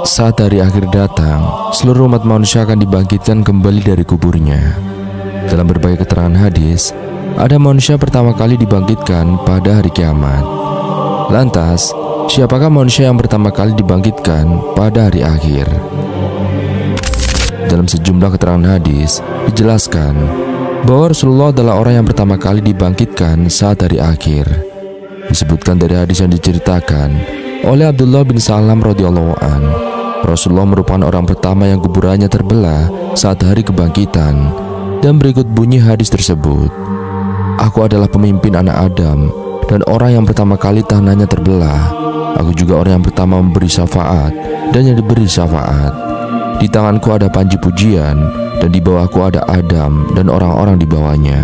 Saat hari akhir datang, seluruh umat manusia akan dibangkitkan kembali dari kuburnya. Dalam berbagai keterangan hadis, ada manusia pertama kali dibangkitkan pada hari kiamat. Lantas, siapakah manusia yang pertama kali dibangkitkan pada hari akhir? Dalam sejumlah keterangan hadis, dijelaskan bahwa Rasulullah adalah orang yang pertama kali dibangkitkan saat hari akhir. Disebutkan dari hadis yang diceritakan oleh Abdullah bin Salam radhiyallahu an, Rasulullah merupakan orang pertama yang kuburannya terbelah saat hari kebangkitan, dan berikut bunyi hadis tersebut. Aku adalah pemimpin anak Adam dan orang yang pertama kali tanahnya terbelah. Aku juga orang yang pertama memberi syafaat dan yang diberi syafaat. Di tanganku ada panji pujian dan di bawahku ada Adam dan orang-orang di bawahnya.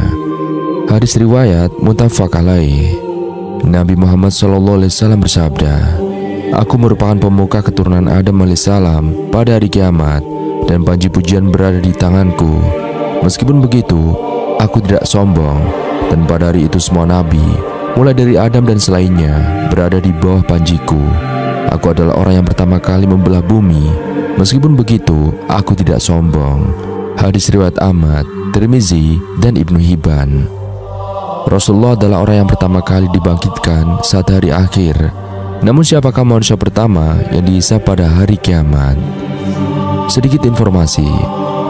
Hadis riwayat muttafaq alaih. Nabi Muhammad SAW bersabda, aku merupakan pemuka keturunan Adam alaihissalam pada hari kiamat, dan panji pujian berada di tanganku. Meskipun begitu, aku tidak sombong, dan pada hari itu semua nabi, mulai dari Adam dan selainnya, berada di bawah panjiku. Aku adalah orang yang pertama kali membelah bumi. Meskipun begitu, aku tidak sombong. Hadis riwayat Ahmad, Tirmizi, dan Ibnu Hibban. Rasulullah adalah orang yang pertama kali dibangkitkan saat hari akhir. Namun siapakah manusia pertama yang dihisab pada hari kiamat? Sedikit informasi.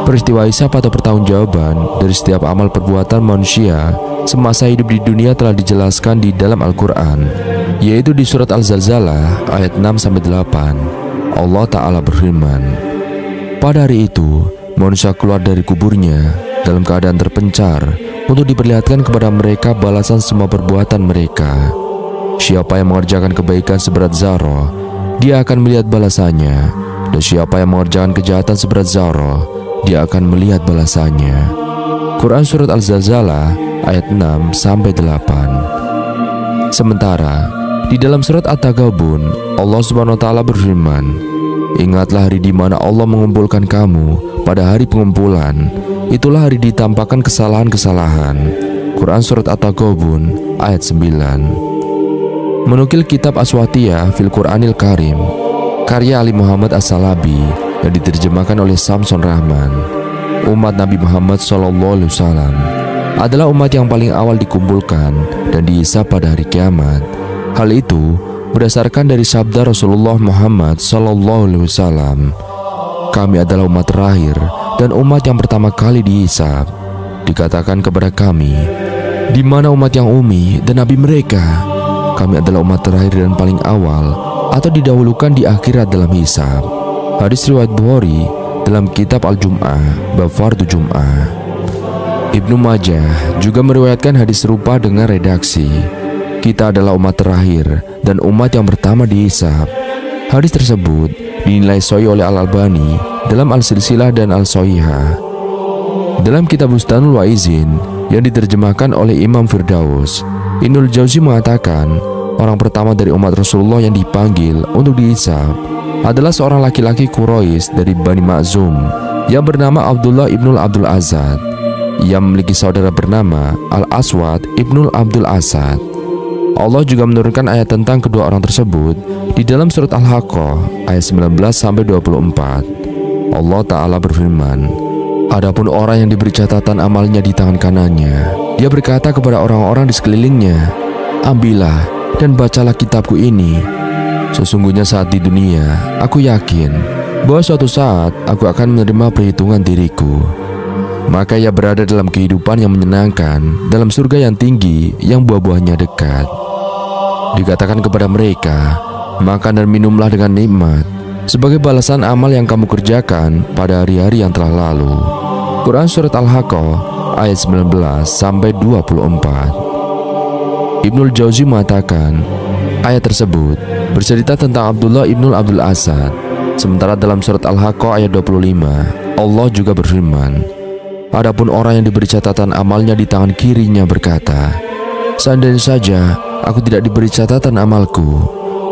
Peristiwa hisab atau pertanggungjawaban dari setiap amal perbuatan manusia semasa hidup di dunia telah dijelaskan di dalam Al-Quran, yaitu di surat Al-Zalzalah ayat 6-8. Allah Ta'ala berfirman, pada hari itu manusia keluar dari kuburnya dalam keadaan terpencar untuk diperlihatkan kepada mereka balasan semua perbuatan mereka. Siapa yang mengerjakan kebaikan seberat zarah, dia akan melihat balasannya, dan siapa yang mengerjakan kejahatan seberat zarah, dia akan melihat balasannya. Quran Surat Al-Zalzalah ayat 6-8. Sementara di dalam surat At-Taghabun, Allah Subhanahu wa Ta'ala berfirman, ingatlah hari di mana Allah mengumpulkan kamu pada hari pengumpulan. Itulah hari ditampakkan kesalahan-kesalahan. Quran Surat At-Taghabun ayat 9. Menukil kitab Aswatiyah fil Quranil Karim, karya Ali Muhammad As-Salabi yang diterjemahkan oleh Samson Rahman, umat Nabi Muhammad SAW adalah umat yang paling awal dikumpulkan dan dihisab pada hari kiamat. Hal itu berdasarkan dari sabda Rasulullah Muhammad SAW, kami adalah umat terakhir dan umat yang pertama kali dihisab. Dikatakan kepada kami, di mana umat yang umi dan nabi mereka? Kami adalah umat terakhir dan paling awal, atau didahulukan di akhirat dalam hisab. Hadis riwayat Bukhari dalam kitab Al-Jum'ah bab Fardhu Jum'ah. Ibnu Majah juga meriwayatkan hadis serupa dengan redaksi, kita adalah umat terakhir dan umat yang pertama dihisab. Hadis tersebut dinilai sahih oleh Al-Albani dalam Al-Silsilah dan Al-Sahihah. Dalam kitab Bustanul Wa'izin yang diterjemahkan oleh Imam Firdaus, Ibnul Jauzi mengatakan, orang pertama dari umat Rasulullah yang dipanggil untuk dihisab adalah seorang laki-laki Quraisy dari Bani Makhzum yang bernama Abdullah ibnul Abdul Azad. Ia memiliki saudara bernama Al-Aswad ibnul Abdul Asad. Allah juga menurunkan ayat tentang kedua orang tersebut di dalam surat Al-Haqqah ayat 19-24. Allah Ta'ala berfirman, adapun orang yang diberi catatan amalnya di tangan kanannya, dia berkata kepada orang-orang di sekelilingnya, ambillah dan bacalah kitabku ini. Sesungguhnya saat di dunia, aku yakin bahwa suatu saat aku akan menerima perhitungan diriku. Maka ia berada dalam kehidupan yang menyenangkan, dalam surga yang tinggi, yang buah-buahnya dekat. Dikatakan kepada mereka, makan dan minumlah dengan nikmat, sebagai balasan amal yang kamu kerjakan pada hari-hari yang telah lalu. Quran Surat Al-Haqqah ayat 19-24. Ibnul Jauzi mengatakan, ayat tersebut bercerita tentang Abdullah ibnul Abdul Asad. Sementara dalam surat Al-Haqqah ayat 25, Allah juga berfirman, adapun orang yang diberi catatan amalnya di tangan kirinya berkata, seandainya saja aku tidak diberi catatan amalku.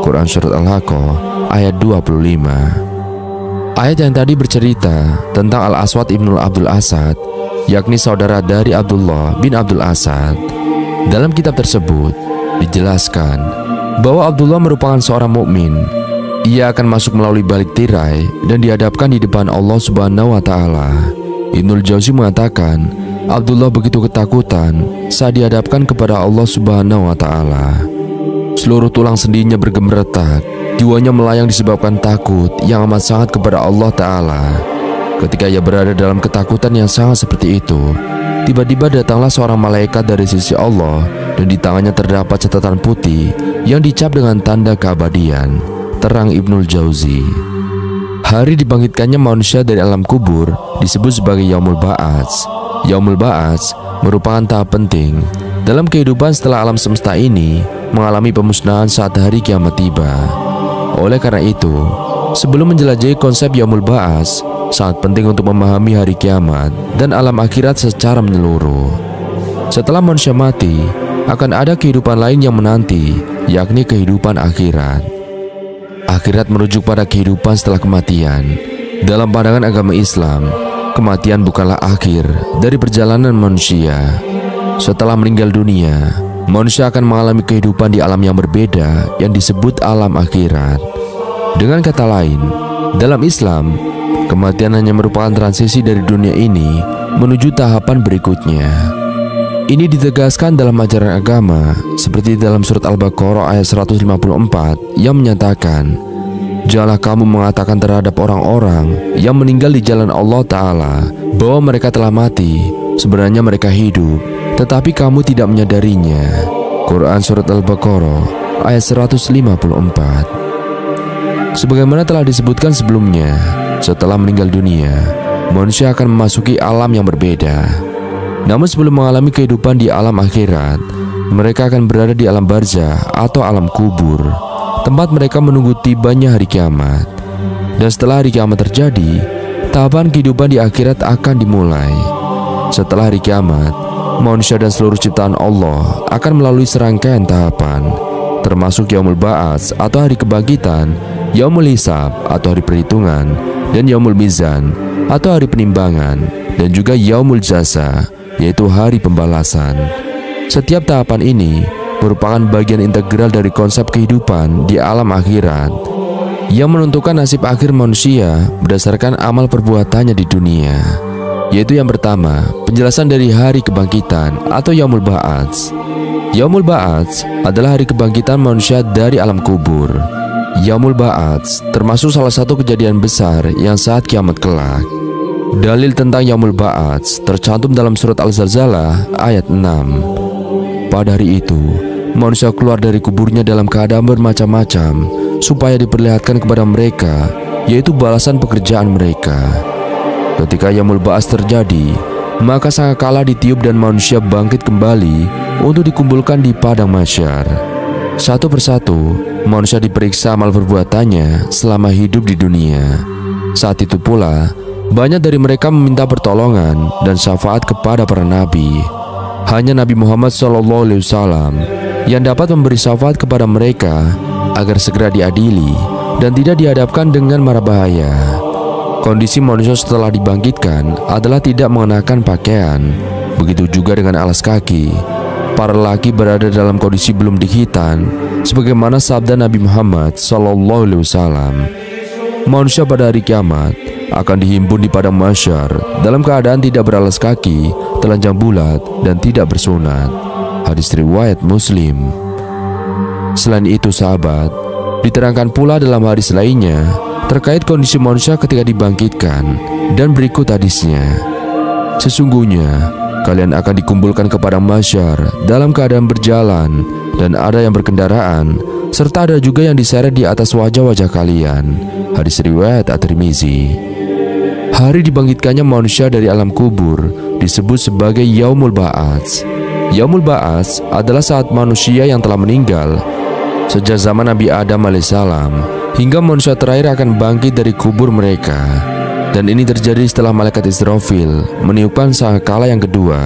Quran Surat Al-Haqqah ayat 25. Ayat yang tadi bercerita tentang Al-Aswad ibnul Abdul Asad, yakni saudara dari Abdullah bin Abdul Asad. Dalam kitab tersebut dijelaskan bahwa Abdullah merupakan seorang mukmin. ia akan masuk melalui balik tirai dan dihadapkan di depan Allah Subhanahu wa Ta'ala. Ibnul Jauzi mengatakan, Abdullah begitu ketakutan saat dihadapkan kepada Allah Subhanahu wa Ta'ala. Seluruh tulang sendinya bergemeretak, jiwanya melayang disebabkan takut yang amat sangat kepada Allah Ta'ala. Ketika ia berada dalam ketakutan yang sangat seperti itu, tiba-tiba datanglah seorang malaikat dari sisi Allah dan di tangannya terdapat catatan putih yang dicap dengan tanda keabadian. Terang Ibnul Jauzi. Hari dibangkitkannya manusia dari alam kubur disebut sebagai Yaumul Ba'ats. Yaumul Ba'ats merupakan tahap penting dalam kehidupan setelah alam semesta ini mengalami pemusnahan saat hari kiamat tiba. Oleh karena itu, sebelum menjelajahi konsep Yaumul Ba'ats, sangat penting untuk memahami hari kiamat dan alam akhirat secara menyeluruh. Setelah manusia mati, akan ada kehidupan lain yang menanti, yakni kehidupan akhirat. Akhirat merujuk pada kehidupan setelah kematian. Dalam pandangan agama Islam, kematian bukanlah akhir dari perjalanan manusia. Setelah meninggal dunia, manusia akan mengalami kehidupan di alam yang berbeda yang disebut alam akhirat. Dengan kata lain, dalam Islam, kematian hanya merupakan transisi dari dunia ini menuju tahapan berikutnya. Ini ditegaskan dalam ajaran agama seperti dalam surat Al-Baqarah ayat 154 yang menyatakan, janganlah kamu mengatakan terhadap orang-orang yang meninggal di jalan Allah Ta'ala bahwa mereka telah mati, sebenarnya mereka hidup, tetapi kamu tidak menyadarinya. Quran surat Al-Baqarah ayat 154. Sebagaimana telah disebutkan sebelumnya, setelah meninggal dunia, manusia akan memasuki alam yang berbeda. Namun sebelum mengalami kehidupan di alam akhirat, mereka akan berada di alam barzah atau alam kubur, tempat mereka menunggu tibanya hari kiamat. Dan setelah hari kiamat terjadi, tahapan kehidupan di akhirat akan dimulai. Setelah hari kiamat, manusia dan seluruh ciptaan Allah akan melalui serangkaian tahapan, termasuk Yaumul Ba'ats atau hari kebangkitan, Yaumul Hisab atau hari perhitungan, dan Yaumul Mizan atau hari penimbangan, dan juga Yaumul Jaza, yaitu hari pembalasan. Setiap tahapan ini merupakan bagian integral dari konsep kehidupan di alam akhirat yang menentukan nasib akhir manusia berdasarkan amal perbuatannya di dunia. Yaitu yang pertama, penjelasan dari hari kebangkitan atau Yaumul Ba'ats. Yaumul Ba'ats adalah hari kebangkitan manusia dari alam kubur. Yaumul Ba'ats termasuk salah satu kejadian besar yang saat kiamat kelak. Dalil tentang Yaumul Ba'ats tercantum dalam surat Al-Zalzalah ayat 6. Pada hari itu, manusia keluar dari kuburnya dalam keadaan bermacam-macam supaya diperlihatkan kepada mereka, yaitu balasan pekerjaan mereka. Ketika Yaumul Ba'ats terjadi, maka sangkakala ditiup dan manusia bangkit kembali untuk dikumpulkan di padang mahsyar. Satu persatu, manusia diperiksa amal perbuatannya selama hidup di dunia. Saat itu pula, banyak dari mereka meminta pertolongan dan syafaat kepada para nabi. Hanya Nabi Muhammad SAW yang dapat memberi syafaat kepada mereka agar segera diadili dan tidak dihadapkan dengan mara bahaya. Kondisi manusia setelah dibangkitkan adalah tidak mengenakan pakaian. Begitu juga dengan alas kaki. Para lelaki berada dalam kondisi belum dikhitan, sebagaimana sabda Nabi Muhammad SAW. Manusia pada hari kiamat akan dihimpun di padang mahsyar dalam keadaan tidak beralas kaki, telanjang bulat, dan tidak bersunat. Hadis riwayat Muslim. Selain itu sahabat, diterangkan pula dalam hadis lainnya terkait kondisi manusia ketika dibangkitkan, dan berikut hadisnya. Sesungguhnya kalian akan dikumpulkan ke padang mahsyar dalam keadaan berjalan, dan ada yang berkendaraan, serta ada juga yang diseret di atas wajah-wajah kalian. Hadis riwayat At-Tirmizi. Hari dibangkitkannya manusia dari alam kubur disebut sebagai Yaumul Ba'ats. Yaumul Ba'ats adalah saat manusia yang telah meninggal sejak zaman Nabi Adam alaihissalam hingga manusia terakhir akan bangkit dari kubur mereka. Dan ini terjadi setelah malaikat Israfil meniupkan sangkakala yang kedua.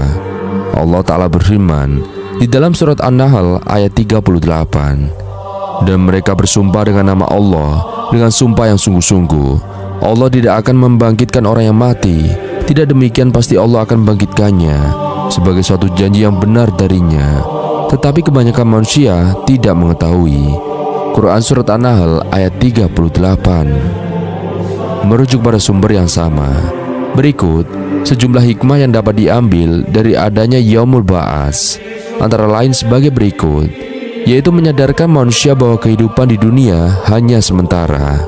Allah Ta'ala berfirman di dalam surat An-Nahl ayat 38, dan mereka bersumpah dengan nama Allah dengan sumpah yang sungguh-sungguh, Allah tidak akan membangkitkan orang yang mati. Tidak demikian pasti Allah akan membangkitkannya sebagai suatu janji yang benar darinya. Tetapi kebanyakan manusia tidak mengetahui. Quran Surat An-Nahl ayat 38. Merujuk pada sumber yang sama, berikut sejumlah hikmah yang dapat diambil dari adanya Yaumul Ba'ats, antara lain sebagai berikut, yaitu menyadarkan manusia bahwa kehidupan di dunia hanya sementara,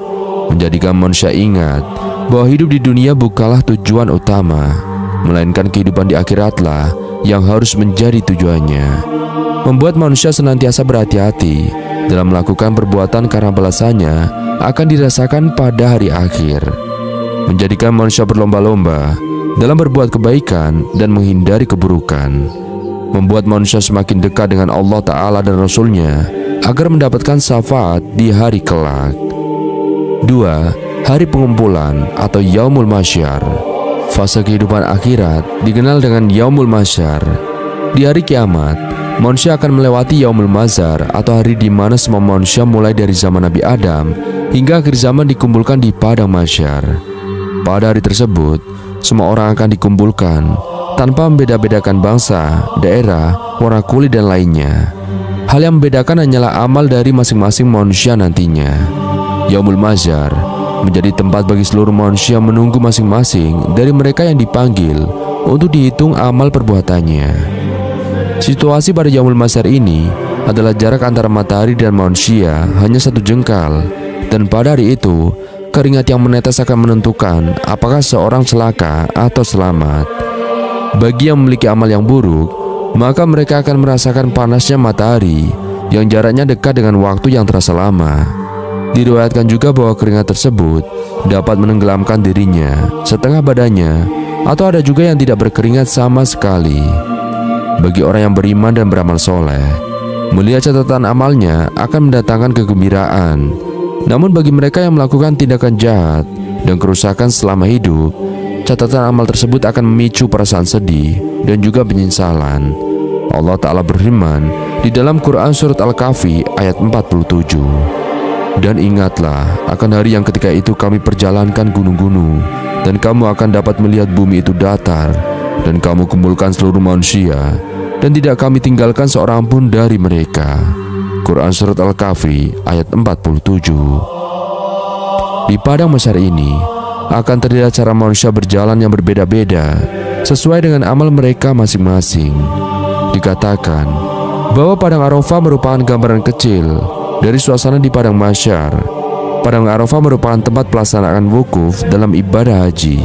menjadikan manusia ingat bahwa hidup di dunia bukanlah tujuan utama, melainkan kehidupan di akhiratlah yang harus menjadi tujuannya, membuat manusia senantiasa berhati-hati dalam melakukan perbuatan karena balasannya akan dirasakan pada hari akhir, menjadikan manusia berlomba-lomba dalam berbuat kebaikan dan menghindari keburukan, membuat manusia semakin dekat dengan Allah Ta'ala dan Rasul-Nya agar mendapatkan syafaat di hari kelak. 2. Hari pengumpulan atau Yaumul Mahsyar. Fase kehidupan akhirat dikenal dengan Yaumul Mahsyar. Di hari kiamat, manusia akan melewati Yaumul Mahsyar atau hari di mana semua manusia mulai dari zaman Nabi Adam hingga akhir zaman dikumpulkan di padang mahsyar. Pada hari tersebut, semua orang akan dikumpulkan tanpa membeda-bedakan bangsa, daerah, warna kulit dan lainnya. Hal yang membedakan hanyalah amal dari masing-masing manusia nantinya. Yaumul Mahsyar menjadi tempat bagi seluruh manusia menunggu masing-masing dari mereka yang dipanggil untuk dihitung amal perbuatannya. Situasi pada Yaumul Mahsyar ini adalah jarak antara matahari dan manusia hanya 1 jengkal, dan pada hari itu keringat yang menetes akan menentukan apakah seorang celaka atau selamat. Bagi yang memiliki amal yang buruk, maka mereka akan merasakan panasnya matahari yang jaraknya dekat dengan waktu yang terasa lama. Diriwayatkan juga bahwa keringat tersebut dapat menenggelamkan dirinya, setengah badannya, atau ada juga yang tidak berkeringat sama sekali. Bagi orang yang beriman dan beramal soleh, melihat catatan amalnya akan mendatangkan kegembiraan. Namun bagi mereka yang melakukan tindakan jahat dan kerusakan selama hidup, catatan amal tersebut akan memicu perasaan sedih dan juga penyesalan. Allah Ta'ala berfirman di dalam Quran Surat Al-Kahfi ayat 47. Dan ingatlah akan hari yang ketika itu kami perjalankan gunung-gunung, dan kamu akan dapat melihat bumi itu datar, dan kamu kumpulkan seluruh manusia, dan tidak kami tinggalkan seorang pun dari mereka. Quran Surat Al-Kahfi ayat 47. Di padang mahsyar ini akan terlihat cara manusia berjalan yang berbeda-beda sesuai dengan amal mereka masing-masing. Dikatakan bahwa padang Arafah merupakan gambaran kecil dari suasana di padang mahsyar. Padang Arafah merupakan tempat pelaksanaan wukuf dalam ibadah haji.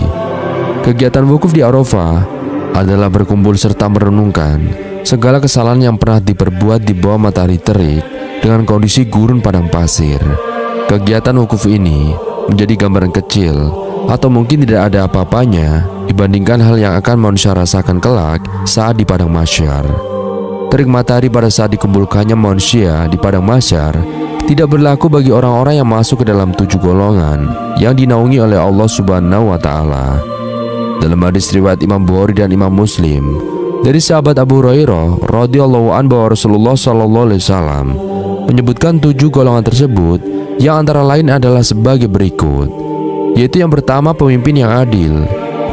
Kegiatan wukuf di Arafah adalah berkumpul serta merenungkan segala kesalahan yang pernah diperbuat di bawah matahari terik dengan kondisi gurun padang pasir. Kegiatan wukuf ini menjadi gambaran kecil atau mungkin tidak ada apa-apanya dibandingkan hal yang akan manusia rasakan kelak saat di padang mahsyar. Terik matahari pada saat dikumpulkannya manusia di padang mahsyar tidak berlaku bagi orang-orang yang masuk ke dalam 7 golongan yang dinaungi oleh Allah Subhanahu wa Ta'ala. Dalam hadis riwayat Imam Bukhari dan Imam Muslim dari sahabat Abu Hurairah radhiyallahu anhu bahwa Rasulullah sallallahu alaihi wasallam menyebutkan 7 golongan tersebut yang antara lain adalah sebagai berikut, yaitu yang pertama pemimpin yang adil,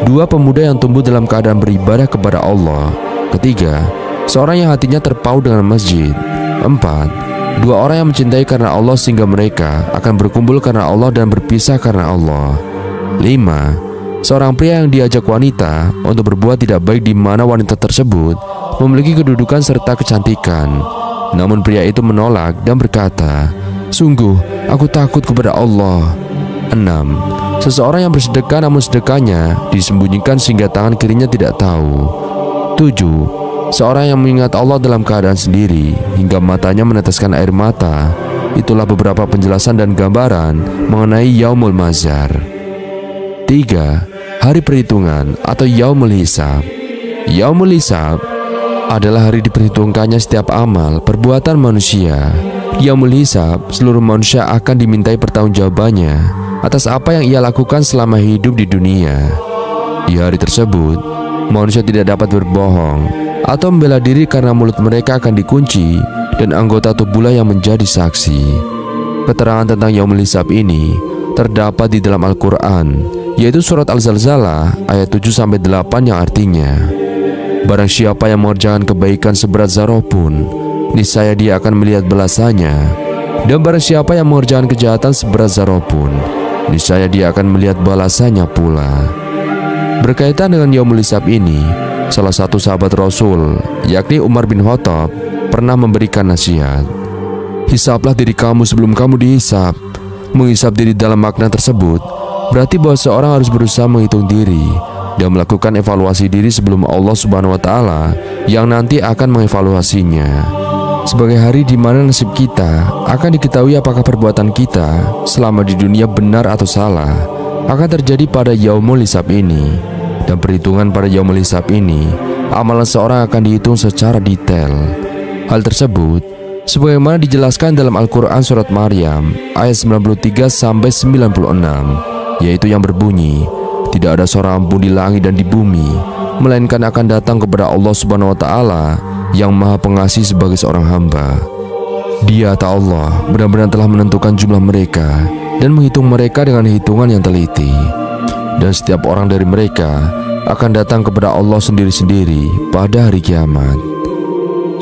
2 pemuda yang tumbuh dalam keadaan beribadah kepada Allah, ketiga seorang yang hatinya terpaut dengan masjid, 4 2 orang yang mencintai karena Allah sehingga mereka akan berkumpul karena Allah dan berpisah karena Allah, 5 seorang pria yang diajak wanita untuk berbuat tidak baik di mana wanita tersebut memiliki kedudukan serta kecantikan, namun pria itu menolak dan berkata, "Sungguh aku takut kepada Allah." 6 seseorang yang bersedekah namun sedekahnya disembunyikan sehingga tangan kirinya tidak tahu. 7 seorang yang mengingat Allah dalam keadaan sendiri hingga matanya meneteskan air mata. Itulah beberapa penjelasan dan gambaran mengenai Yaumul Mahsyar. 3. Hari perhitungan atau Yaumul Hisab. Yaumul Hisab adalah hari diperhitungkannya setiap amal perbuatan manusia. Yaumul Hisab, seluruh manusia akan dimintai pertanggungjawabannya atas apa yang ia lakukan selama hidup di dunia. Di hari tersebut, manusia tidak dapat berbohong atau membela diri karena mulut mereka akan dikunci dan anggota tubuhlah yang menjadi saksi. Keterangan tentang Yaumul Hisab ini terdapat di dalam Al-Quran, yaitu surat Al-Zalzalah ayat 7-8 yang artinya, barang siapa yang mengerjakan kebaikan seberat zarah pun, niscaya dia akan melihat balasannya, Dan barang siapa yang mengerjakan kejahatan seberat zarah pun, niscaya dia akan melihat balasannya pula. Berkaitan dengan Yaumul Hisab ini, salah satu sahabat Rasul, yakni Umar bin Khattab, pernah memberikan nasihat. Hisablah diri kamu sebelum kamu dihisab. Menghisab diri dalam makna tersebut berarti bahwa seorang harus berusaha menghitung diri dan melakukan evaluasi diri sebelum Allah Subhanahu wa Ta'ala yang nanti akan mengevaluasinya. Sebagai hari di mana nasib kita akan diketahui apakah perbuatan kita selama di dunia benar atau salah, akan terjadi pada Yaumul Hisab ini. Dan perhitungan pada Yaumul Hisab ini, amalan seorang akan dihitung secara detail. Hal tersebut sebagaimana dijelaskan dalam Al-Quran surat Maryam ayat 93-96, yaitu yang berbunyi, tidak ada seorang pun di langit dan di bumi melainkan akan datang kepada Allah Subhanahu wa Ta'ala yang Maha Pengasih sebagai seorang hamba. Dia atau Allah benar-benar telah menentukan jumlah mereka dan menghitung mereka dengan hitungan yang teliti. Dan setiap orang dari mereka akan datang kepada Allah sendiri-sendiri pada hari kiamat.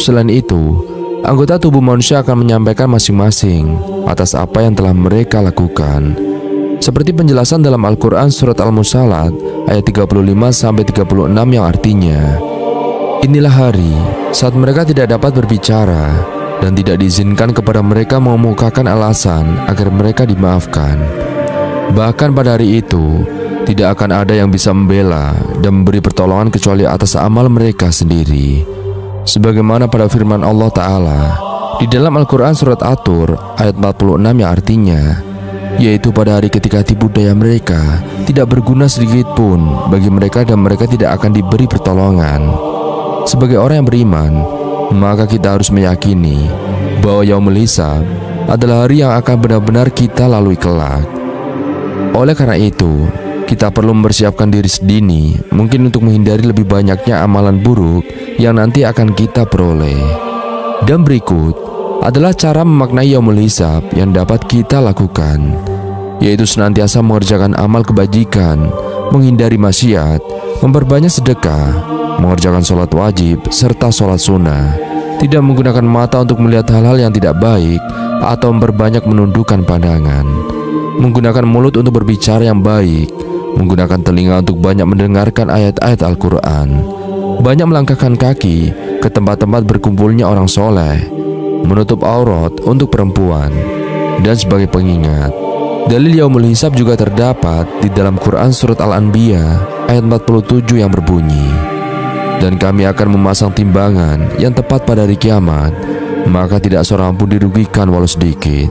Selain itu, anggota tubuh manusia akan menyampaikan masing-masing atas apa yang telah mereka lakukan. Seperti penjelasan dalam Al-Quran surat Al-Musalat ayat 35-36 yang artinya, inilah hari saat mereka tidak dapat berbicara dan tidak diizinkan kepada mereka mengemukakan alasan agar mereka dimaafkan. Bahkan pada hari itu tidak akan ada yang bisa membela dan memberi pertolongan kecuali atas amal mereka sendiri. Sebagaimana pada firman Allah Ta'ala di dalam Al-Quran surat At-Tur ayat 46 yang artinya, yaitu pada hari ketika tipu daya mereka tidak berguna sedikit pun bagi mereka dan mereka tidak akan diberi pertolongan. Sebagai orang yang beriman, maka kita harus meyakini bahwa Yaumul Hisab adalah hari yang akan benar-benar kita lalui kelak. Oleh karena itu, kita perlu mempersiapkan diri sedini mungkin untuk menghindari lebih banyaknya amalan buruk yang nanti akan kita peroleh. Dan berikut adalah cara memaknai Yaumul Hisab yang dapat kita lakukan, yaitu senantiasa mengerjakan amal kebajikan, menghindari maksiat, memperbanyak sedekah, mengerjakan sholat wajib serta sholat sunnah, tidak menggunakan mata untuk melihat hal-hal yang tidak baik atau memperbanyak menundukkan pandangan, menggunakan mulut untuk berbicara yang baik, menggunakan telinga untuk banyak mendengarkan ayat-ayat Al-Quran, banyak melangkahkan kaki ke tempat-tempat berkumpulnya orang soleh, menutup aurat untuk perempuan. Dan sebagai pengingat, dalil Yaumul Hisab juga terdapat di dalam Quran surat Al-Anbiya ayat 47 yang berbunyi, dan kami akan memasang timbangan yang tepat pada hari kiamat, maka tidak seorang pun dirugikan walau sedikit.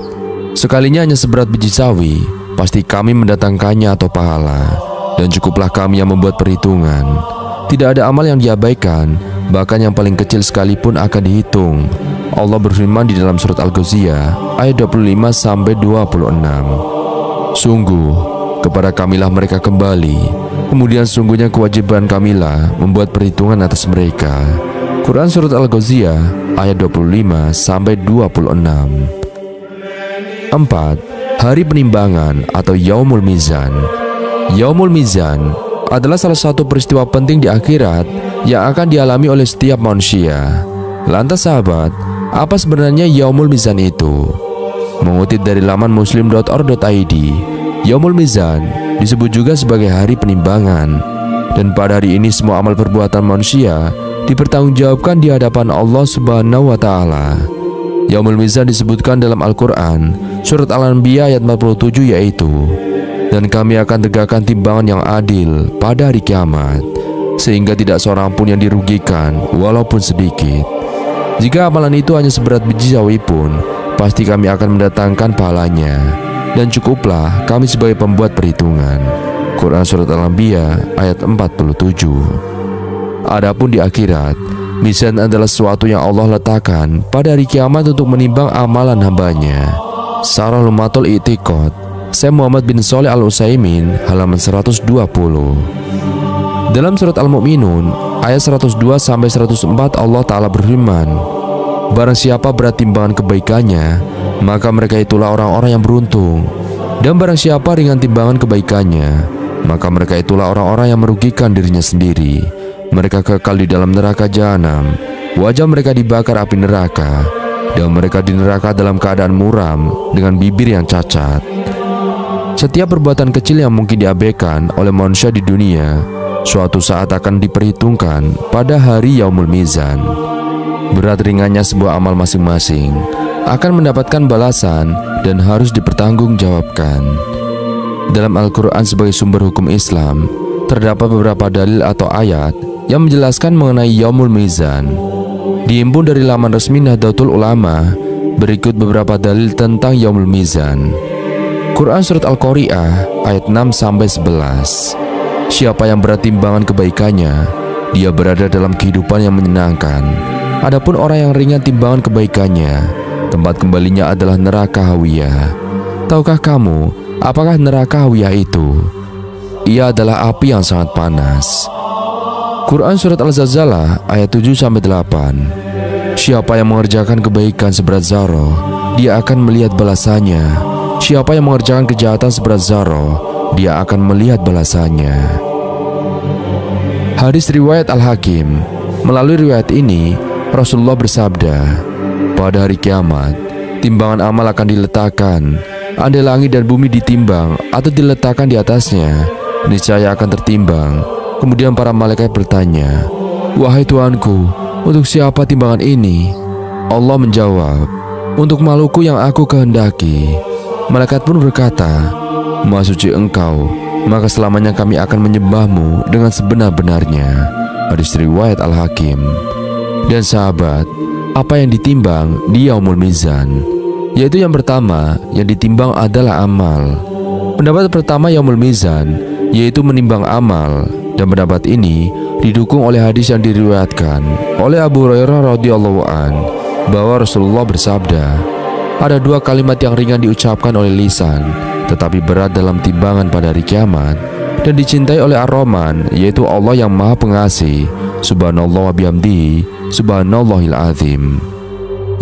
Sekalinya hanya seberat biji sawi, pasti kami mendatangkannya atau pahala, dan cukuplah kami yang membuat perhitungan. Tidak ada amal yang diabaikan, bahkan yang paling kecil sekalipun akan dihitung. Allah berfirman di dalam surat Al-Ghaziyah ayat 25-26, sungguh kepada kamilah mereka kembali, kemudian sungguhnya kewajiban kamilah membuat perhitungan atas mereka. Quran surat Al-Ghaziyah ayat 25-26. 4. Hari penimbangan atau Yaumul Mizan. Yaumul Mizan adalah salah satu peristiwa penting di akhirat yang akan dialami oleh setiap manusia. Lantas sahabat, apa sebenarnya Yaumul Mizan itu? Mengutip dari laman muslim.or.id, Yaumul Mizan disebut juga sebagai hari penimbangan. Dan pada hari ini semua amal perbuatan manusia dipertanggungjawabkan di hadapan Allah Subhanahu wa Ta'ala. Yaumul Mizan disebutkan dalam Al-Quran surat Al-Anbiya ayat 47, yaitu, dan kami akan tegakkan timbangan yang adil pada hari kiamat, sehingga tidak seorang pun yang dirugikan walaupun sedikit. Jika amalan itu hanya seberat biji sawi pun, pasti kami akan mendatangkan pahalanya, dan cukuplah kami sebagai pembuat perhitungan. Quran surat Al-Anbiya ayat 47. Adapun di akhirat, mizan adalah sesuatu yang Allah letakkan pada hari kiamat untuk menimbang amalan hambanya. Sarah Lumatul I'tiqad Syekh Muhammad bin Shalih Al-Utsaimin halaman 120. Dalam surat Al-Mu'minun ayat 102-104 Allah Ta'ala berfirman, barang siapa berat timbangan kebaikannya, maka mereka itulah orang-orang yang beruntung. Dan barang siapa ringan timbangan kebaikannya, maka mereka itulah orang-orang yang merugikan dirinya sendiri. Mereka kekal di dalam neraka jahanam, wajah mereka dibakar api neraka, dan mereka di neraka dalam keadaan muram dengan bibir yang cacat. Setiap perbuatan kecil yang mungkin diabaikan oleh manusia di dunia, suatu saat akan diperhitungkan pada hari Yaumul Mizan. Berat ringannya sebuah amal masing-masing akan mendapatkan balasan dan harus dipertanggungjawabkan. Dalam Al-Quran sebagai sumber hukum Islam, terdapat beberapa dalil atau ayat yang menjelaskan mengenai Yaumul Mizan. Dihimpun dari laman resmi Nahdlatul Ulama, berikut beberapa dalil tentang Yaumul Mizan. Quran Surat Al-Qari'ah ayat 6-11. Siapa yang berat timbangan kebaikannya, dia berada dalam kehidupan yang menyenangkan. Adapun orang yang ringan timbangan kebaikannya, tempat kembalinya adalah neraka Hawiyah. Tahukah kamu apakah neraka Hawiyah itu? Ia adalah api yang sangat panas. Quran Surat Al-Zalzalah ayat 7-8. Siapa yang mengerjakan kebaikan seberat zarah, dia akan melihat balasannya. Siapa yang mengerjakan kejahatan seberat zarah, dia akan melihat balasannya. Hadis riwayat Al-Hakim. Melalui riwayat ini, Rasulullah bersabda, pada hari kiamat, timbangan amal akan diletakkan. Andai langit dan bumi ditimbang atau diletakkan di atasnya, niscaya akan tertimbang. Kemudian para malaikat bertanya, wahai Tuanku, untuk siapa timbangan ini? Allah menjawab, untuk makhlukku yang aku kehendaki. Malaikat pun berkata, Maha suci Engkau, maka selamanya kami akan menyembahmu dengan sebenar-benarnya. Hadis riwayat Al-Hakim. Dan sahabat, apa yang ditimbang di Yaumul Mizan? Yaitu yang pertama, yang ditimbang adalah amal. Pendapat pertama Yaumul Mizan yaitu menimbang amal, dan pendapat ini didukung oleh hadis yang diriwayatkan oleh Abu Hurairah radhiyallahu an bahwa Rasulullah bersabda, ada dua kalimat yang ringan diucapkan oleh lisan, tetapi berat dalam timbangan pada hari kiamat, dan dicintai oleh Ar-Rahman, yaitu Allah yang Maha Pengasih. Subhanallah wa bihamdihi, subhanallahil azim.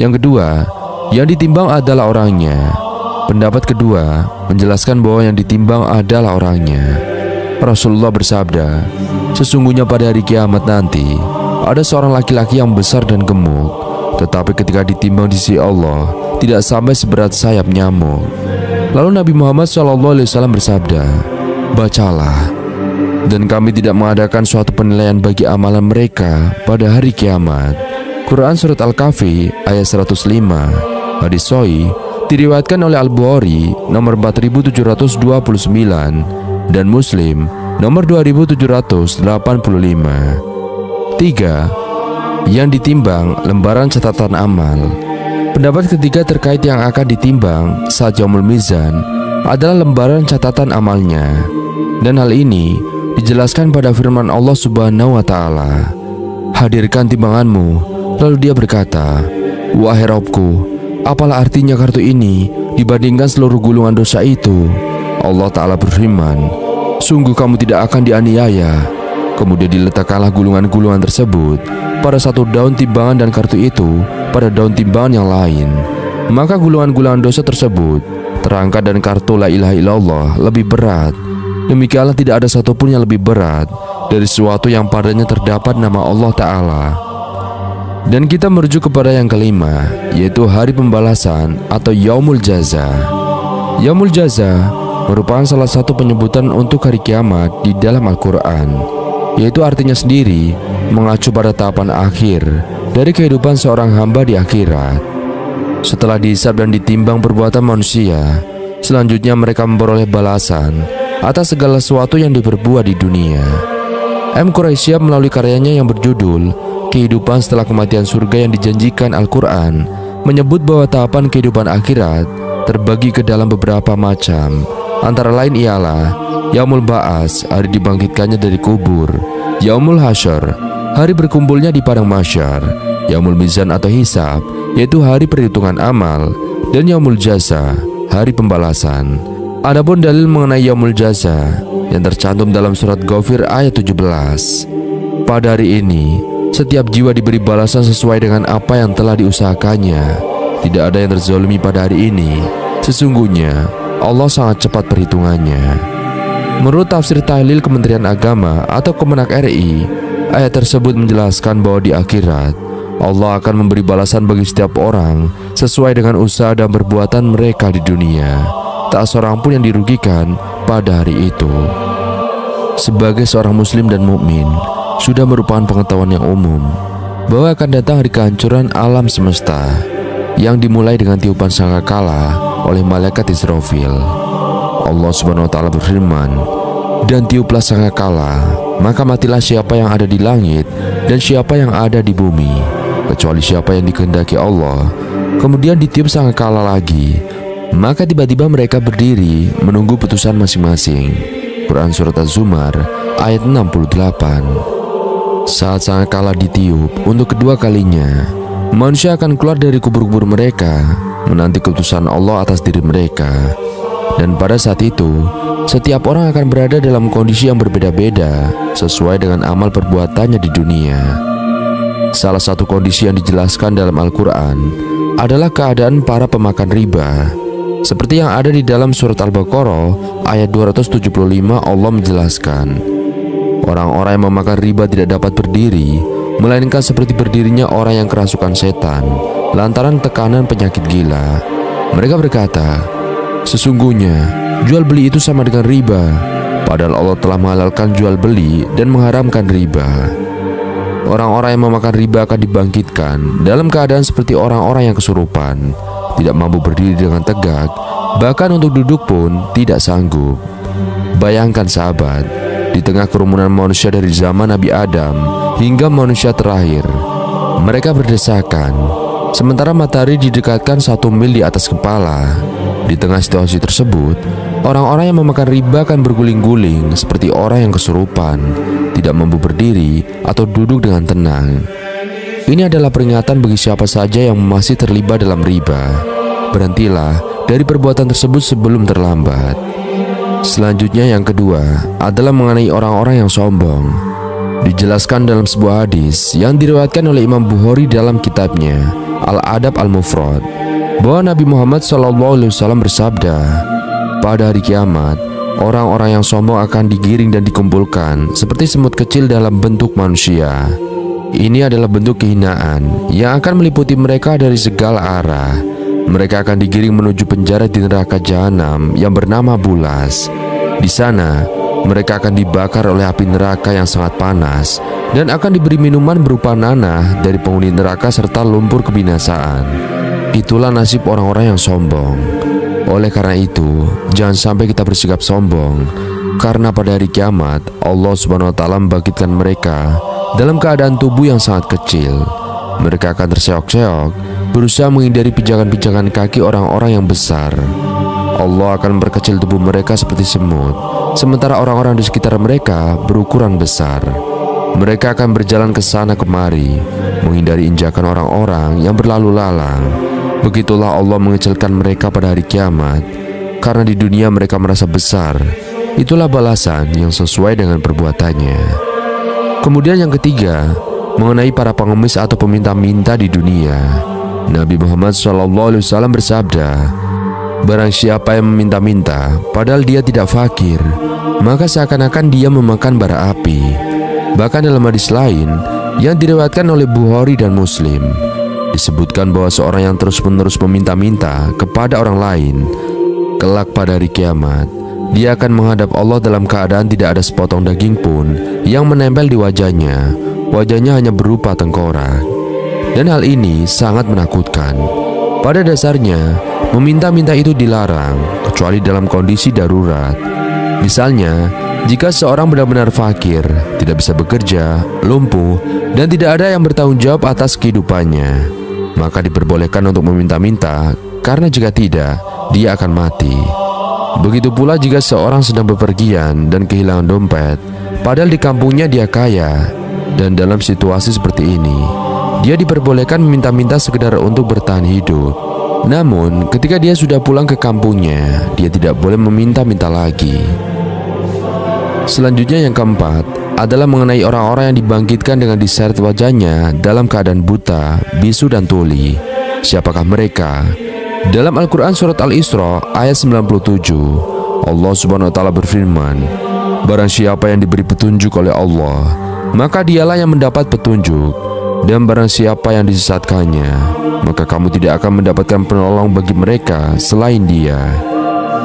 Yang kedua, yang ditimbang adalah orangnya. Pendapat kedua menjelaskan bahwa yang ditimbang adalah orangnya. Rasulullah bersabda, sesungguhnya pada hari kiamat nanti ada seorang laki-laki yang besar dan gemuk, tetapi ketika ditimbang di sisi Allah tidak sampai seberat sayap nyamuk. Lalu Nabi Muhammad SAW bersabda, bacalah, dan kami tidak mengadakan suatu penilaian bagi amalan mereka pada hari kiamat. Quran Surat Al-Kahfi ayat 105. Hadis sahih diriwayatkan oleh Al-Bukhari nomor 4729 dan Muslim nomor 2785. 3. Yang ditimbang lembaran catatan amal. Pendapat ketiga terkait yang akan ditimbang saat Yaumul Mizan adalah lembaran catatan amalnya. Dan hal ini dijelaskan pada firman Allah Subhanahu wa Ta'ala, hadirkan timbanganmu. Lalu dia berkata, wahai Rabbku, apalah artinya kartu ini dibandingkan seluruh gulungan dosa itu? Allah Ta'ala berfirman, sungguh kamu tidak akan dianiaya. Kemudian diletakkanlah gulungan-gulungan tersebut pada satu daun timbangan dan kartu itu pada daun timbangan yang lain. Maka gulungan-gulungan dosa tersebut terangkat dan kartu la ilaha illallah lebih berat. Demikianlah tidak ada satupun yang lebih berat dari sesuatu yang padanya terdapat nama Allah Ta'ala. Dan kita merujuk kepada yang kelima, yaitu hari pembalasan atau Yaumul Jaza. Yaumul Jaza merupakan salah satu penyebutan untuk hari kiamat di dalam Al-Quran, yaitu artinya sendiri mengacu pada tahapan akhir dari kehidupan seorang hamba di akhirat. Setelah dihisab dan ditimbang perbuatan manusia, selanjutnya mereka memperoleh balasan atas segala sesuatu yang diperbuat di dunia. M. Quraisyah melalui karyanya yang berjudul Kehidupan Setelah Kematian Surga yang dijanjikan Al-Quran menyebut bahwa tahapan kehidupan akhirat terbagi ke dalam beberapa macam. Antara lain ialah Yaumul Ba'as, hari dibangkitkannya dari kubur; Yaumul Hasyr, hari berkumpulnya di padang mahsyar; Yaumul Mizan atau hisab, yaitu hari perhitungan amal; dan Yaumul Jaza, hari pembalasan. Adapun dalil mengenai Yaumul Jaza yang tercantum dalam surat Ghafir ayat 17. Pada hari ini, setiap jiwa diberi balasan sesuai dengan apa yang telah diusahakannya. Tidak ada yang terzalimi pada hari ini. Sesungguhnya Allah sangat cepat perhitungannya. Menurut tafsir tahlil Kementerian Agama atau Kemenak RI, ayat tersebut menjelaskan bahwa di akhirat Allah akan memberi balasan bagi setiap orang sesuai dengan usaha dan perbuatan mereka di dunia. Tak seorang pun yang dirugikan pada hari itu. Sebagai seorang muslim dan mukmin, sudah merupakan pengetahuan yang umum bahwa akan datang hari kehancuran alam semesta yang dimulai dengan tiupan sangkakala oleh malaikat Israfil. Allah Subhanahu wa taala berfirman, "Dan tiuplah sangkakala, maka matilah siapa yang ada di langit dan siapa yang ada di bumi, kecuali siapa yang dikehendaki Allah." Kemudian ditiup sangkakala lagi, maka tiba-tiba mereka berdiri menunggu putusan masing-masing. Quran Surat Az-Zumar ayat 68. Saat sangkakala ditiup untuk kedua kalinya, manusia akan keluar dari kubur-kubur mereka menanti keputusan Allah atas diri mereka. Dan pada saat itu, setiap orang akan berada dalam kondisi yang berbeda-beda sesuai dengan amal perbuatannya di dunia. Salah satu kondisi yang dijelaskan dalam Al-Quran adalah keadaan para pemakan riba. Seperti yang ada di dalam surat Al-Baqarah ayat 275, Allah menjelaskan, orang-orang yang memakan riba tidak dapat berdiri, melainkan seperti berdirinya orang yang kerasukan setan lantaran tekanan penyakit gila. Mereka berkata, sesungguhnya jual beli itu sama dengan riba, padahal Allah telah menghalalkan jual beli dan mengharamkan riba. Orang-orang yang memakan riba akan dibangkitkan dalam keadaan seperti orang-orang yang kesurupan, tidak mampu berdiri dengan tegak, bahkan untuk duduk pun tidak sanggup. Bayangkan sahabat, di tengah kerumunan manusia dari zaman Nabi Adam hingga manusia terakhir, mereka berdesakan, sementara matahari didekatkan 1 mil di atas kepala. Di tengah situasi tersebut, orang-orang yang memakan riba akan berguling-guling seperti orang yang kesurupan, tidak mampu berdiri atau duduk dengan tenang. Ini adalah peringatan bagi siapa saja yang masih terlibat dalam riba. Berhentilah dari perbuatan tersebut sebelum terlambat. Selanjutnya yang kedua adalah mengenai orang-orang yang sombong. Dijelaskan dalam sebuah hadis yang diriwayatkan oleh Imam Bukhari dalam kitabnya Al-Adab Al-Mufrad, bahwa Nabi Muhammad SAW bersabda, pada hari kiamat, orang-orang yang sombong akan digiring dan dikumpulkan seperti semut kecil dalam bentuk manusia. Ini adalah bentuk kehinaan yang akan meliputi mereka dari segala arah. Mereka akan digiring menuju penjara di neraka jahanam yang bernama Bulas. Di sana, mereka akan dibakar oleh api neraka yang sangat panas dan akan diberi minuman berupa nanah dari penghuni neraka serta lumpur kebinasaan. Itulah nasib orang-orang yang sombong. Oleh karena itu, jangan sampai kita bersikap sombong, karena pada hari kiamat Allah Subhanahu wa taala membangkitkan mereka dalam keadaan tubuh yang sangat kecil. Mereka akan terseok-seok, berusaha menghindari pijakan-pijakan kaki orang-orang yang besar. Allah akan memperkecil tubuh mereka seperti semut, sementara orang-orang di sekitar mereka berukuran besar. Mereka akan berjalan ke sana kemari, menghindari injakan orang-orang yang berlalu lalang. Begitulah Allah mengecilkan mereka pada hari kiamat, karena di dunia mereka merasa besar. Itulah balasan yang sesuai dengan perbuatannya. Kemudian yang ketiga, mengenai para pengemis atau peminta-minta di dunia. Nabi Muhammad SAW bersabda, barang siapa yang meminta-minta padahal dia tidak fakir, maka seakan-akan dia memakan bara api. Bahkan dalam hadis lain yang diriwayatkan oleh Bukhari dan Muslim, disebutkan bahwa seorang yang terus-menerus meminta-minta kepada orang lain, kelak pada hari kiamat, dia akan menghadap Allah dalam keadaan tidak ada sepotong daging pun yang menempel di wajahnya. Wajahnya hanya berupa tengkorak. Dan hal ini sangat menakutkan. Pada dasarnya, meminta-minta itu dilarang, kecuali dalam kondisi darurat. Misalnya, jika seorang benar-benar fakir, tidak bisa bekerja, lumpuh, dan tidak ada yang bertanggung jawab atas kehidupannya, maka diperbolehkan untuk meminta-minta, karena jika tidak, dia akan mati. Begitu pula jika seorang sedang bepergian dan kehilangan dompet, padahal di kampungnya dia kaya, dan dalam situasi seperti ini, dia diperbolehkan meminta-minta sekedar untuk bertahan hidup. Namun, ketika dia sudah pulang ke kampungnya, dia tidak boleh meminta-minta lagi. Selanjutnya yang keempat adalah mengenai orang-orang yang dibangkitkan dengan diseret wajahnya dalam keadaan buta, bisu dan tuli. Siapakah mereka? Dalam Al-Quran Surat Al-Isra ayat 97, Allah Subhanahu wa taala berfirman, barang siapa yang diberi petunjuk oleh Allah, maka dialah yang mendapat petunjuk. Dan barang siapa yang disesatkannya, maka kamu tidak akan mendapatkan penolong bagi mereka selain Dia.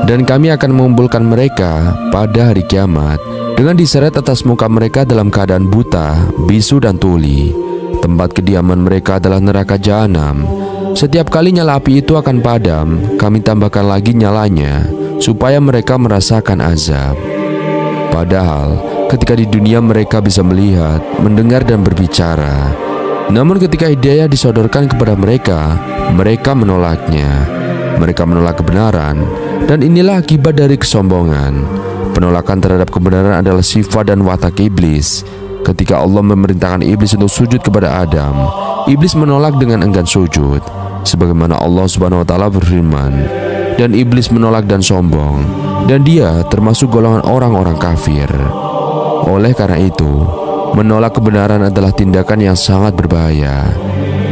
Dan kami akan mengumpulkan mereka pada hari kiamat dengan diseret atas muka mereka dalam keadaan buta, bisu dan tuli. Tempat kediaman mereka adalah neraka jahanam. Setiap kali nyala api itu akan padam, kami tambahkan lagi nyalanya supaya mereka merasakan azab. Padahal ketika di dunia mereka bisa melihat, mendengar dan berbicara. Namun ketika hidayah disodorkan kepada mereka, mereka menolaknya. Mereka menolak kebenaran, dan inilah akibat dari kesombongan. Penolakan terhadap kebenaran adalah sifat dan watak iblis. Ketika Allah memerintahkan iblis untuk sujud kepada Adam, iblis menolak dengan enggan sujud. Sebagaimana Allah Subhanahu wa taala berfirman, dan iblis menolak dan sombong, dan dia termasuk golongan orang-orang kafir. Oleh karena itu, menolak kebenaran adalah tindakan yang sangat berbahaya,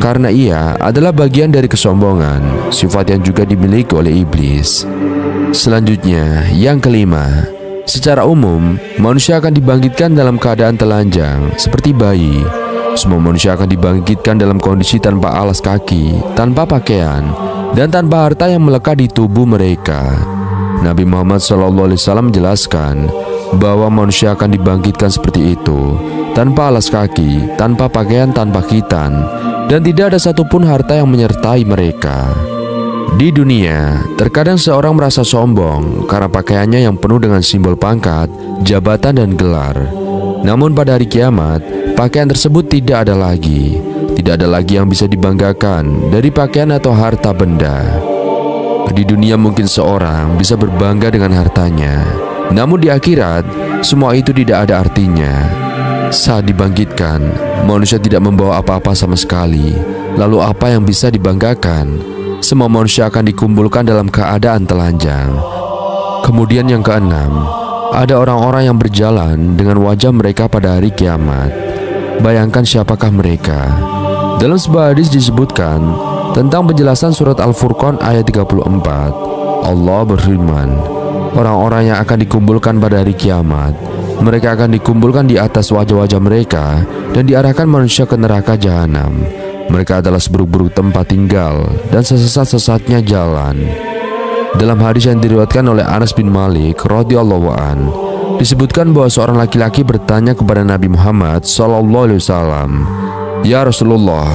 karena ia adalah bagian dari kesombongan, sifat yang juga dimiliki oleh iblis. Selanjutnya, yang kelima, secara umum, manusia akan dibangkitkan dalam keadaan telanjang, seperti bayi. Semua manusia akan dibangkitkan dalam kondisi tanpa alas kaki, tanpa pakaian, dan tanpa harta yang melekat di tubuh mereka. Nabi Muhammad SAW menjelaskan bahwa manusia akan dibangkitkan seperti itu, tanpa alas kaki, tanpa pakaian, tanpa khitan, dan tidak ada satupun harta yang menyertai mereka. Di dunia, terkadang seorang merasa sombong karena pakaiannya yang penuh dengan simbol pangkat, jabatan, dan gelar. Namun pada hari kiamat, pakaian tersebut tidak ada lagi. Tidak ada lagi yang bisa dibanggakan dari pakaian atau harta benda. Di dunia mungkin seorang bisa berbangga dengan hartanya, namun di akhirat, semua itu tidak ada artinya. Saat dibangkitkan, manusia tidak membawa apa-apa sama sekali. Lalu apa yang bisa dibanggakan? Semua manusia akan dikumpulkan dalam keadaan telanjang. Kemudian yang keenam, ada orang-orang yang berjalan dengan wajah mereka pada hari kiamat. Bayangkan siapakah mereka? Dalam sebuah hadis disebutkan tentang penjelasan surat Al-Furqan ayat 34. Allah berfirman, orang-orang yang akan dikumpulkan pada hari kiamat, mereka akan dikumpulkan di atas wajah-wajah mereka dan diarahkan manusia ke neraka jahanam. Mereka adalah seburuk-buruk tempat tinggal dan sesesat-sesatnya jalan. Dalam hadis yang diriwayatkan oleh Anas bin Malik radhiyallahu an, disebutkan bahwa seorang laki-laki bertanya kepada Nabi Muhammad SAW, "Ya Rasulullah,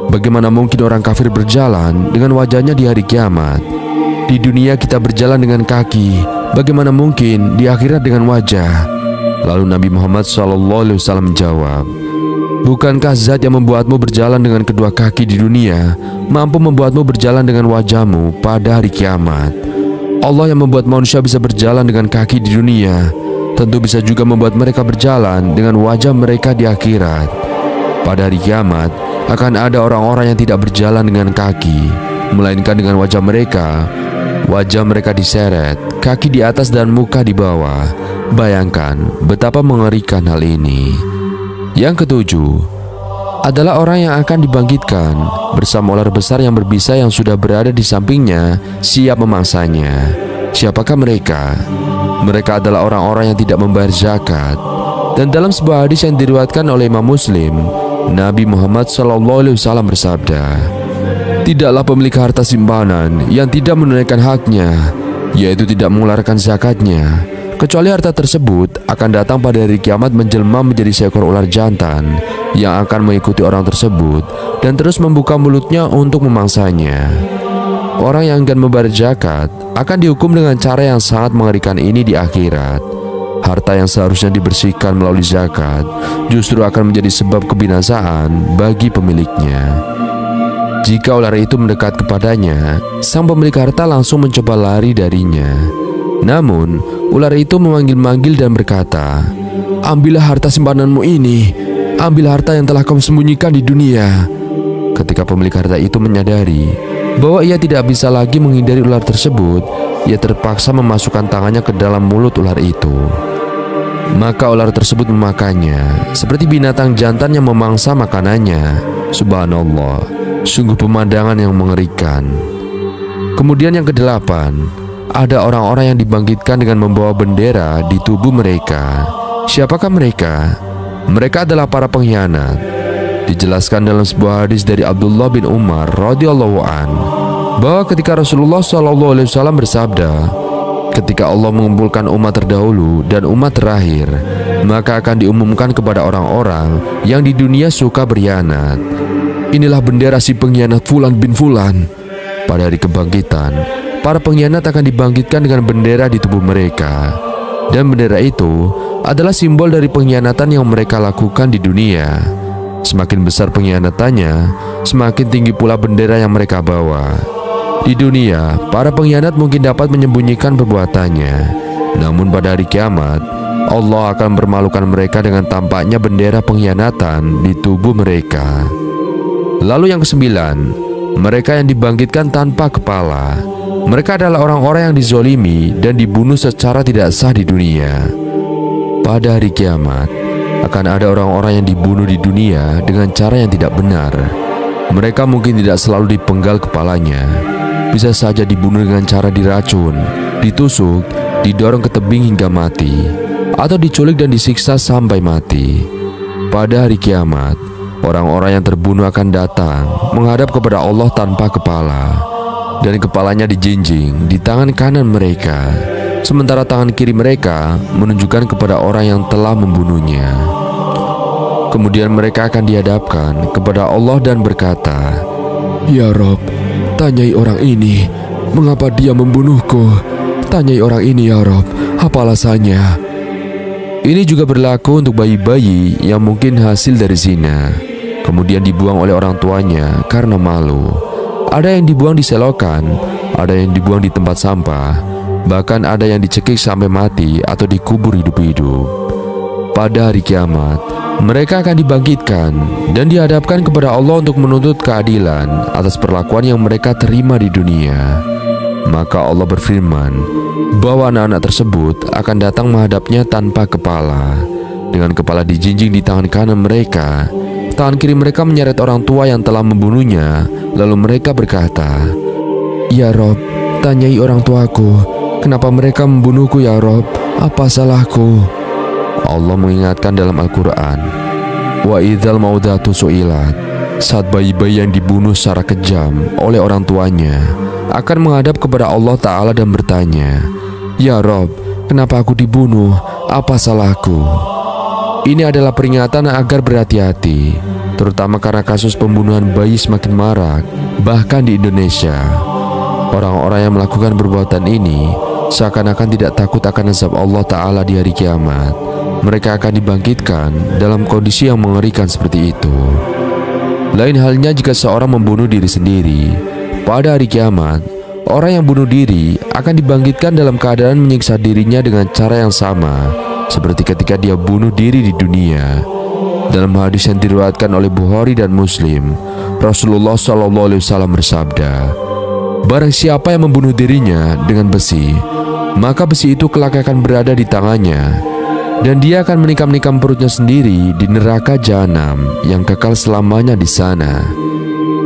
bagaimana mungkin orang kafir berjalan dengan wajahnya di hari kiamat? Di dunia kita berjalan dengan kaki, bagaimana mungkin di akhirat dengan wajah?" Lalu Nabi Muhammad SAW menjawab, "Bukankah zat yang membuatmu berjalan dengan kedua kaki di dunia mampu membuatmu berjalan dengan wajahmu pada hari kiamat? Allah yang membuat manusia bisa berjalan dengan kaki di dunia tentu bisa juga membuat mereka berjalan dengan wajah mereka di akhirat. Pada hari kiamat akan ada orang-orang yang tidak berjalan dengan kaki, melainkan dengan wajah mereka. Wajah mereka diseret, kaki di atas dan muka di bawah. Bayangkan betapa mengerikan hal ini." Yang ketujuh, adalah orang yang akan dibangkitkan bersama ular besar yang berbisa yang sudah berada di sampingnya, siap memangsanya. Siapakah mereka? Mereka adalah orang-orang yang tidak membayar zakat. Dan dalam sebuah hadis yang diriwayatkan oleh Imam Muslim, Nabi Muhammad SAW bersabda, "Tidaklah pemilik harta simpanan yang tidak menunaikan haknya, yaitu tidak mengeluarkan zakatnya, kecuali harta tersebut akan datang pada hari kiamat menjelma menjadi seekor ular jantan yang akan mengikuti orang tersebut dan terus membuka mulutnya untuk memangsanya." Orang yang enggan membayar zakat akan dihukum dengan cara yang sangat mengerikan ini di akhirat. Harta yang seharusnya dibersihkan melalui zakat justru akan menjadi sebab kebinasaan bagi pemiliknya. Jika ular itu mendekat kepadanya, sang pemilik harta langsung mencoba lari darinya. Namun, ular itu memanggil-manggil dan berkata, "Ambillah harta simpananmu ini, ambil harta yang telah kamu sembunyikan di dunia." Ketika pemilik harta itu menyadari bahwa ia tidak bisa lagi menghindari ular tersebut, ia terpaksa memasukkan tangannya ke dalam mulut ular itu. Maka ular tersebut memakannya, seperti binatang jantan yang memangsa makanannya. Subhanallah, sungguh pemandangan yang mengerikan. Kemudian yang kedelapan, ada orang-orang yang dibangkitkan dengan membawa bendera di tubuh mereka. Siapakah mereka? Mereka adalah para pengkhianat. Dijelaskan dalam sebuah hadis dari Abdullah bin Umar radhiyallahu an bahwa ketika Rasulullah SAW bersabda, ketika Allah mengumpulkan umat terdahulu dan umat terakhir, maka akan diumumkan kepada orang-orang yang di dunia suka berkhianat, inilah bendera si pengkhianat Fulan bin Fulan. Pada hari kebangkitan, para pengkhianat akan dibangkitkan dengan bendera di tubuh mereka, dan bendera itu adalah simbol dari pengkhianatan yang mereka lakukan di dunia. Semakin besar pengkhianatannya, semakin tinggi pula bendera yang mereka bawa. Di dunia, para pengkhianat mungkin dapat menyembunyikan perbuatannya, namun pada hari kiamat, Allah akan mempermalukan mereka dengan tampaknya bendera pengkhianatan di tubuh mereka. Lalu yang kesembilan, mereka yang dibangkitkan tanpa kepala. Mereka adalah orang-orang yang dizolimi dan dibunuh secara tidak sah di dunia. Pada hari kiamat, akan ada orang-orang yang dibunuh di dunia dengan cara yang tidak benar. Mereka mungkin tidak selalu dipenggal kepalanya. Bisa saja dibunuh dengan cara diracun, ditusuk, didorong ke tebing hingga mati, atau diculik dan disiksa sampai mati. Pada hari kiamat, orang-orang yang terbunuh akan datang menghadap kepada Allah tanpa kepala, dan kepalanya dijinjing di tangan kanan mereka, sementara tangan kiri mereka menunjukkan kepada orang yang telah membunuhnya. Kemudian mereka akan dihadapkan kepada Allah dan berkata, "Ya Rob, tanyai orang ini, mengapa dia membunuhku? Tanyai orang ini, ya Rob, apa alasannya?" Ini juga berlaku untuk bayi-bayi yang mungkin hasil dari zina, kemudian dibuang oleh orang tuanya karena malu. Ada yang dibuang di selokan, ada yang dibuang di tempat sampah, bahkan ada yang dicekik sampai mati atau dikubur hidup-hidup. Pada hari kiamat, mereka akan dibangkitkan dan dihadapkan kepada Allah untuk menuntut keadilan atas perlakuan yang mereka terima di dunia. Maka Allah berfirman bahwa anak-anak tersebut akan datang menghadapnya tanpa kepala, dengan kepala dijinjing di tangan kanan mereka. Tangan kiri mereka menyeret orang tua yang telah membunuhnya. Lalu mereka berkata, "Ya Rob, tanyai orang tuaku, kenapa mereka membunuhku ya Rob? Apa salahku?" Allah mengingatkan dalam Al-Quran, "Wa idzal maudatu su'ilat," saat bayi-bayi yang dibunuh secara kejam oleh orang tuanya akan menghadap kepada Allah Ta'ala dan bertanya, "Ya Rob, kenapa aku dibunuh? Apa salahku?" Ini adalah peringatan agar berhati-hati, terutama karena kasus pembunuhan bayi semakin marak, bahkan di Indonesia. Orang-orang yang melakukan perbuatan ini seakan-akan tidak takut akan azab Allah Ta'ala di hari kiamat. Mereka akan dibangkitkan dalam kondisi yang mengerikan seperti itu. Lain halnya jika seorang membunuh diri sendiri. Pada hari kiamat, orang yang bunuh diri akan dibangkitkan dalam keadaan menyiksa dirinya dengan cara yang sama seperti ketika dia bunuh diri di dunia. Dalam hadis yang diriwayatkan oleh Bukhari dan Muslim, Rasulullah SAW bersabda, "Barang siapa yang membunuh dirinya dengan besi, maka besi itu kelak akan berada di tangannya, dan dia akan menikam-nikam perutnya sendiri di neraka jahanam yang kekal selamanya di sana."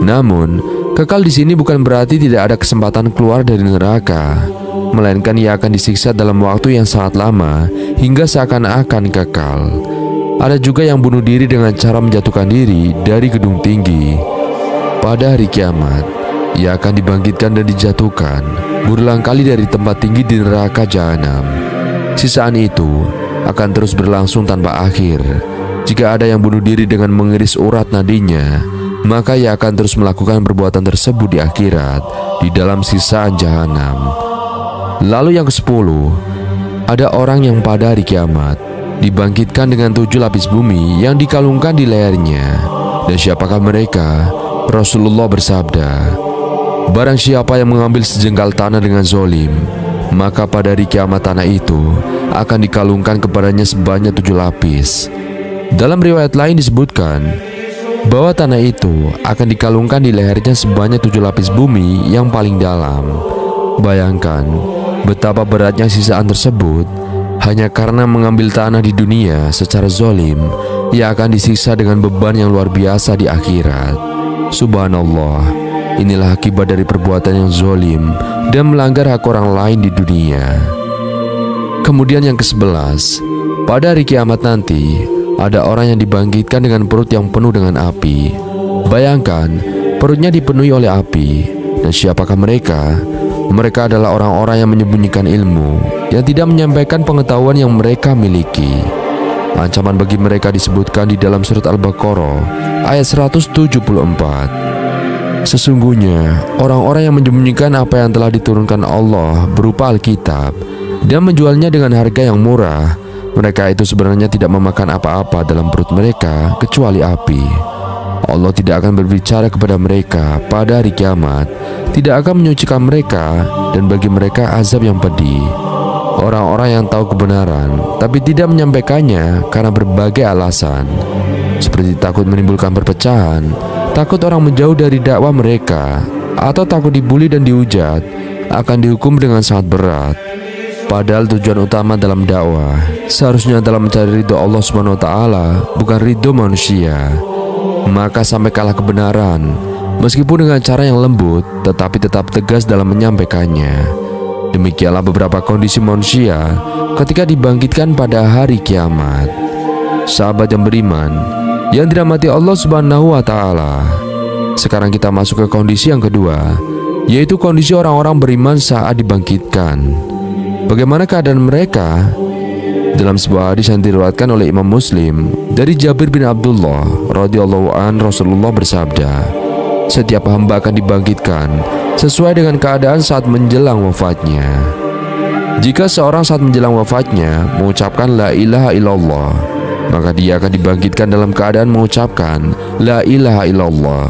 Namun, kekal di sini bukan berarti tidak ada kesempatan keluar dari neraka, melainkan ia akan disiksa dalam waktu yang sangat lama hingga seakan-akan kekal. Ada juga yang bunuh diri dengan cara menjatuhkan diri dari gedung tinggi. Pada hari kiamat, ia akan dibangkitkan dan dijatuhkan berulang kali dari tempat tinggi di neraka jahanam. Sisaan itu akan terus berlangsung tanpa akhir. Jika ada yang bunuh diri dengan mengiris urat nadinya, maka ia akan terus melakukan perbuatan tersebut di akhirat, di dalam sisaan jahanam. Lalu yang ke-10, ada orang yang pada hari kiamat dibangkitkan dengan 7 lapis bumi yang dikalungkan di lehernya. Dan siapakah mereka? Rasulullah bersabda, "Barang siapa yang mengambil sejengkal tanah dengan zolim, maka pada hari kiamat tanah itu akan dikalungkan kepadanya sebanyak 7 lapis. Dalam riwayat lain disebutkan bahwa tanah itu akan dikalungkan di lehernya sebanyak 7 lapis bumi yang paling dalam. Bayangkan betapa beratnya sisaan tersebut. Hanya karena mengambil tanah di dunia secara zolim, ia akan disiksa dengan beban yang luar biasa di akhirat. Subhanallah, inilah akibat dari perbuatan yang zolim dan melanggar hak orang lain di dunia. Kemudian yang ke-11, pada hari kiamat nanti, ada orang yang dibangkitkan dengan perut yang penuh dengan api. Bayangkan, perutnya dipenuhi oleh api. Dan siapakah mereka? Mereka adalah orang-orang yang menyembunyikan ilmu, yang tidak menyampaikan pengetahuan yang mereka miliki. Ancaman bagi mereka disebutkan di dalam surat Al-Baqarah ayat 174. Sesungguhnya orang-orang yang menyembunyikan apa yang telah diturunkan Allah berupa Alkitab dan menjualnya dengan harga yang murah, mereka itu sebenarnya tidak memakan apa-apa dalam perut mereka kecuali api. Allah tidak akan berbicara kepada mereka pada hari kiamat, tidak akan menyucikan mereka, dan bagi mereka azab yang pedih. Orang-orang yang tahu kebenaran tapi tidak menyampaikannya karena berbagai alasan, seperti takut menimbulkan perpecahan, takut orang menjauh dari dakwah mereka, atau takut dibuli dan dihujat, akan dihukum dengan sangat berat. Padahal tujuan utama dalam dakwah seharusnya adalah mencari ridho Allah Subhanahu wa Ta'ala, bukan ridho manusia. Maka sampai kalah kebenaran, meskipun dengan cara yang lembut, tetapi tetap tegas dalam menyampaikannya. Demikianlah beberapa kondisi manusia ketika dibangkitkan pada hari kiamat. Sahabat yang beriman, yang dirahmati Allah Subhanahu wa Ta'ala, sekarang kita masuk ke kondisi yang kedua, yaitu kondisi orang-orang beriman saat dibangkitkan. Bagaimana keadaan mereka? Dalam sebuah hadis yang diriwayatkan oleh Imam Muslim dari Jabir bin Abdullah radhiyallahu an, Rasulullah bersabda, setiap hamba akan dibangkitkan sesuai dengan keadaan saat menjelang wafatnya. Jika seorang saat menjelang wafatnya mengucapkan la ilaha illallah, maka dia akan dibangkitkan dalam keadaan mengucapkan la ilaha illallah.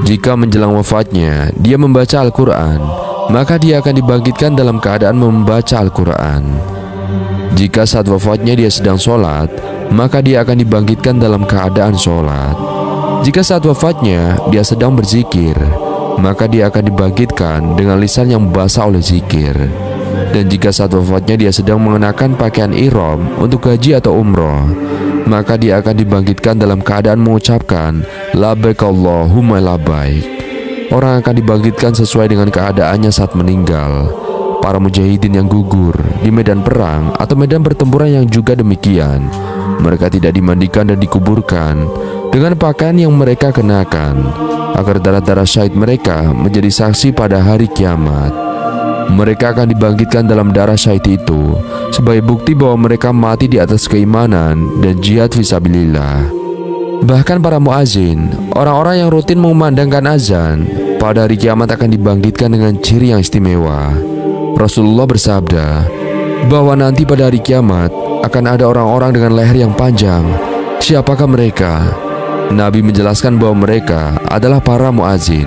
Jika menjelang wafatnya dia membaca Al-Quran, maka dia akan dibangkitkan dalam keadaan membaca Al-Quran. Jika saat wafatnya dia sedang sholat, maka dia akan dibangkitkan dalam keadaan sholat. Jika saat wafatnya dia sedang berzikir, maka dia akan dibangkitkan dengan lisan yang basah oleh zikir. Dan jika saat wafatnya dia sedang mengenakan pakaian ihram untuk haji atau umroh, maka dia akan dibangkitkan dalam keadaan mengucapkan labbaik Allahumma labbaik. Orang akan dibangkitkan sesuai dengan keadaannya saat meninggal. Para mujahidin yang gugur di medan perang atau medan pertempuran yang juga demikian, mereka tidak dimandikan dan dikuburkan dengan pakaian yang mereka kenakan, agar darah-darah syahid mereka menjadi saksi pada hari kiamat. Mereka akan dibangkitkan dalam darah syahid itu sebagai bukti bahwa mereka mati di atas keimanan dan jihad fisabilillah. Bahkan para muazin, orang-orang yang rutin mengumandangkan azan, pada hari kiamat akan dibangkitkan dengan ciri yang istimewa. Rasulullah bersabda bahwa nanti pada hari kiamat akan ada orang-orang dengan leher yang panjang. Siapakah mereka? Nabi menjelaskan bahwa mereka adalah para muazin.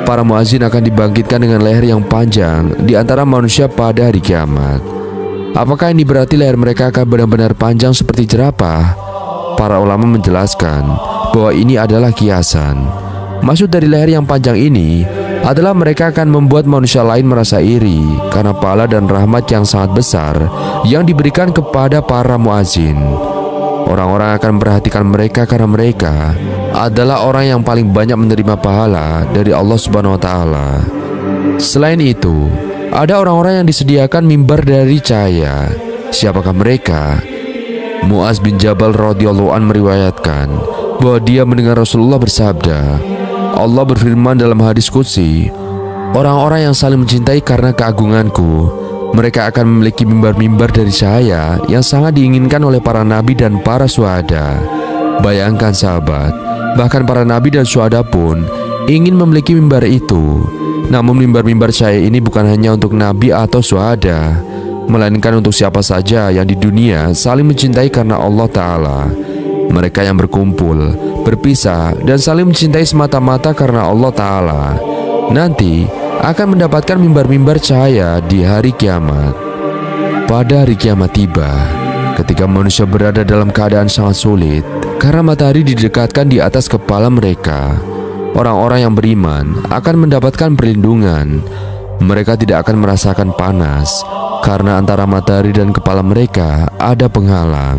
Para muazin akan dibangkitkan dengan leher yang panjang di antara manusia pada hari kiamat. Apakah ini berarti leher mereka akan benar-benar panjang seperti jerapah? Para ulama menjelaskan bahwa ini adalah kiasan. Maksud dari leher yang panjang ini adalah mereka akan membuat manusia lain merasa iri karena pahala dan rahmat yang sangat besar yang diberikan kepada para muazin. Orang-orang akan memperhatikan mereka karena mereka adalah orang yang paling banyak menerima pahala dari Allah Subhanahu wa Ta'ala. Selain itu, ada orang-orang yang disediakan mimbar dari cahaya. Siapakah mereka? Muaz bin Jabal radhiyallahu an meriwayatkan bahwa dia mendengar Rasulullah bersabda, Allah berfirman dalam hadis qudsi, orang-orang yang saling mencintai karena keagunganku, mereka akan memiliki mimbar-mimbar dari cahaya yang sangat diinginkan oleh para nabi dan para syuhada. Bayangkan sahabat, bahkan para nabi dan syuhada pun ingin memiliki mimbar itu. Namun mimbar-mimbar cahaya ini bukan hanya untuk nabi atau syuhada, melainkan untuk siapa saja yang di dunia saling mencintai karena Allah Ta'ala. Mereka yang berkumpul, berpisah, dan saling mencintai semata-mata karena Allah Ta'ala nanti akan mendapatkan mimbar-mimbar cahaya di hari kiamat. Pada hari kiamat tiba, ketika manusia berada dalam keadaan sangat sulit karena matahari didekatkan di atas kepala mereka, orang-orang yang beriman akan mendapatkan perlindungan. Mereka tidak akan merasakan panas karena antara matahari dan kepala mereka ada penghalang.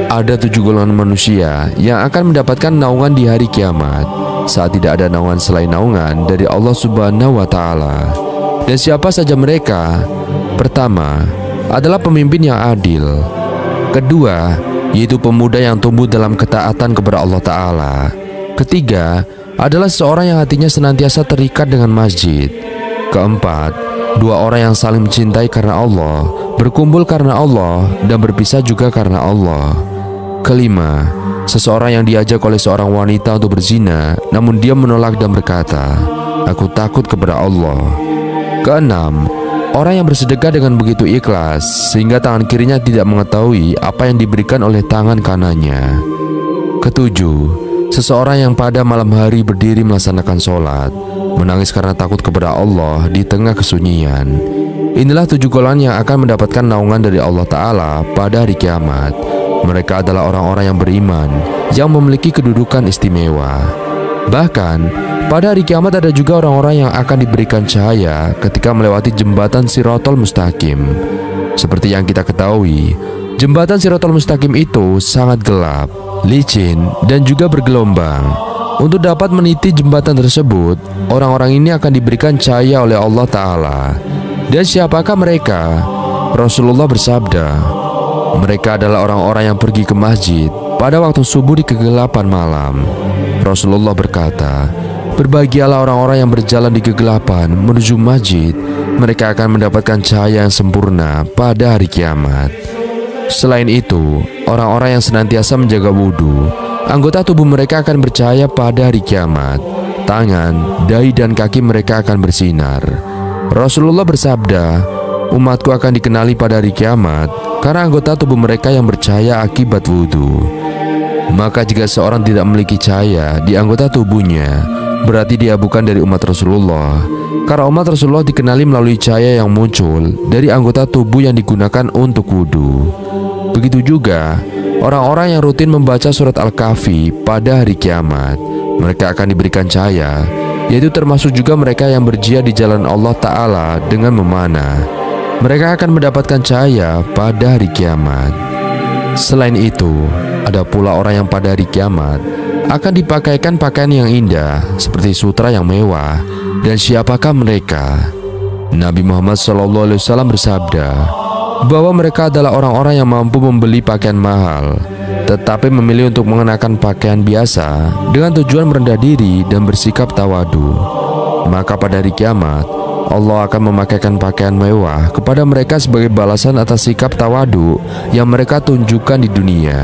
Ada 7 golongan manusia yang akan mendapatkan naungan di hari kiamat saat tidak ada naungan selain naungan dari Allah Subhanahu wa Ta'ala. Dan siapa saja mereka? Pertama adalah pemimpin yang adil. Kedua yaitu pemuda yang tumbuh dalam ketaatan kepada Allah Ta'ala. Ketiga adalah seseorang yang hatinya senantiasa terikat dengan masjid. Keempat, dua orang yang saling mencintai karena Allah, berkumpul karena Allah, dan berpisah juga karena Allah. Kelima, seseorang yang diajak oleh seorang wanita untuk berzina, namun dia menolak dan berkata, "Aku takut kepada Allah." Keenam, orang yang bersedekah dengan begitu ikhlas sehingga tangan kirinya tidak mengetahui apa yang diberikan oleh tangan kanannya. Ketujuh, seseorang yang pada malam hari berdiri melaksanakan sholat, menangis karena takut kepada Allah di tengah kesunyian. Inilah 7 golongan yang akan mendapatkan naungan dari Allah Ta'ala pada hari kiamat. Mereka adalah orang-orang yang beriman, yang memiliki kedudukan istimewa. Bahkan, pada hari kiamat ada juga orang-orang yang akan diberikan cahaya ketika melewati jembatan Shirathul Mustaqim. Seperti yang kita ketahui, jembatan Shirathul Mustaqim itu sangat gelap, licin, dan juga bergelombang. Untuk dapat meniti jembatan tersebut, orang-orang ini akan diberikan cahaya oleh Allah Ta'ala. Dan siapakah mereka? Rasulullah bersabda, mereka adalah orang-orang yang pergi ke masjid pada waktu subuh di kegelapan malam. Rasulullah berkata, berbahagialah orang-orang yang berjalan di kegelapan menuju masjid. Mereka akan mendapatkan cahaya yang sempurna pada hari kiamat. Selain itu, orang-orang yang senantiasa menjaga wudhu, anggota tubuh mereka akan bercahaya pada hari kiamat. Tangan, dahi, dan kaki mereka akan bersinar. Rasulullah bersabda, umatku akan dikenali pada hari kiamat karena anggota tubuh mereka yang bercahaya akibat wudhu. Maka jika seorang tidak memiliki cahaya di anggota tubuhnya, berarti dia bukan dari umat Rasulullah. Karena umat Rasulullah dikenali melalui cahaya yang muncul dari anggota tubuh yang digunakan untuk wudhu. Begitu juga orang-orang yang rutin membaca surat Al-Kahfi pada hari kiamat, mereka akan diberikan cahaya, yaitu termasuk juga mereka yang berjihad di jalan Allah Ta'ala dengan memanah. Mereka akan mendapatkan cahaya pada hari kiamat. Selain itu, ada pula orang yang pada hari kiamat akan dipakaikan pakaian yang indah seperti sutra yang mewah. Dan siapakah mereka? Nabi Muhammad SAW bersabda bahwa mereka adalah orang-orang yang mampu membeli pakaian mahal, tetapi memilih untuk mengenakan pakaian biasa dengan tujuan merendah diri dan bersikap tawadu. Maka pada hari kiamat, Allah akan memakaikan pakaian mewah kepada mereka sebagai balasan atas sikap tawadu yang mereka tunjukkan di dunia.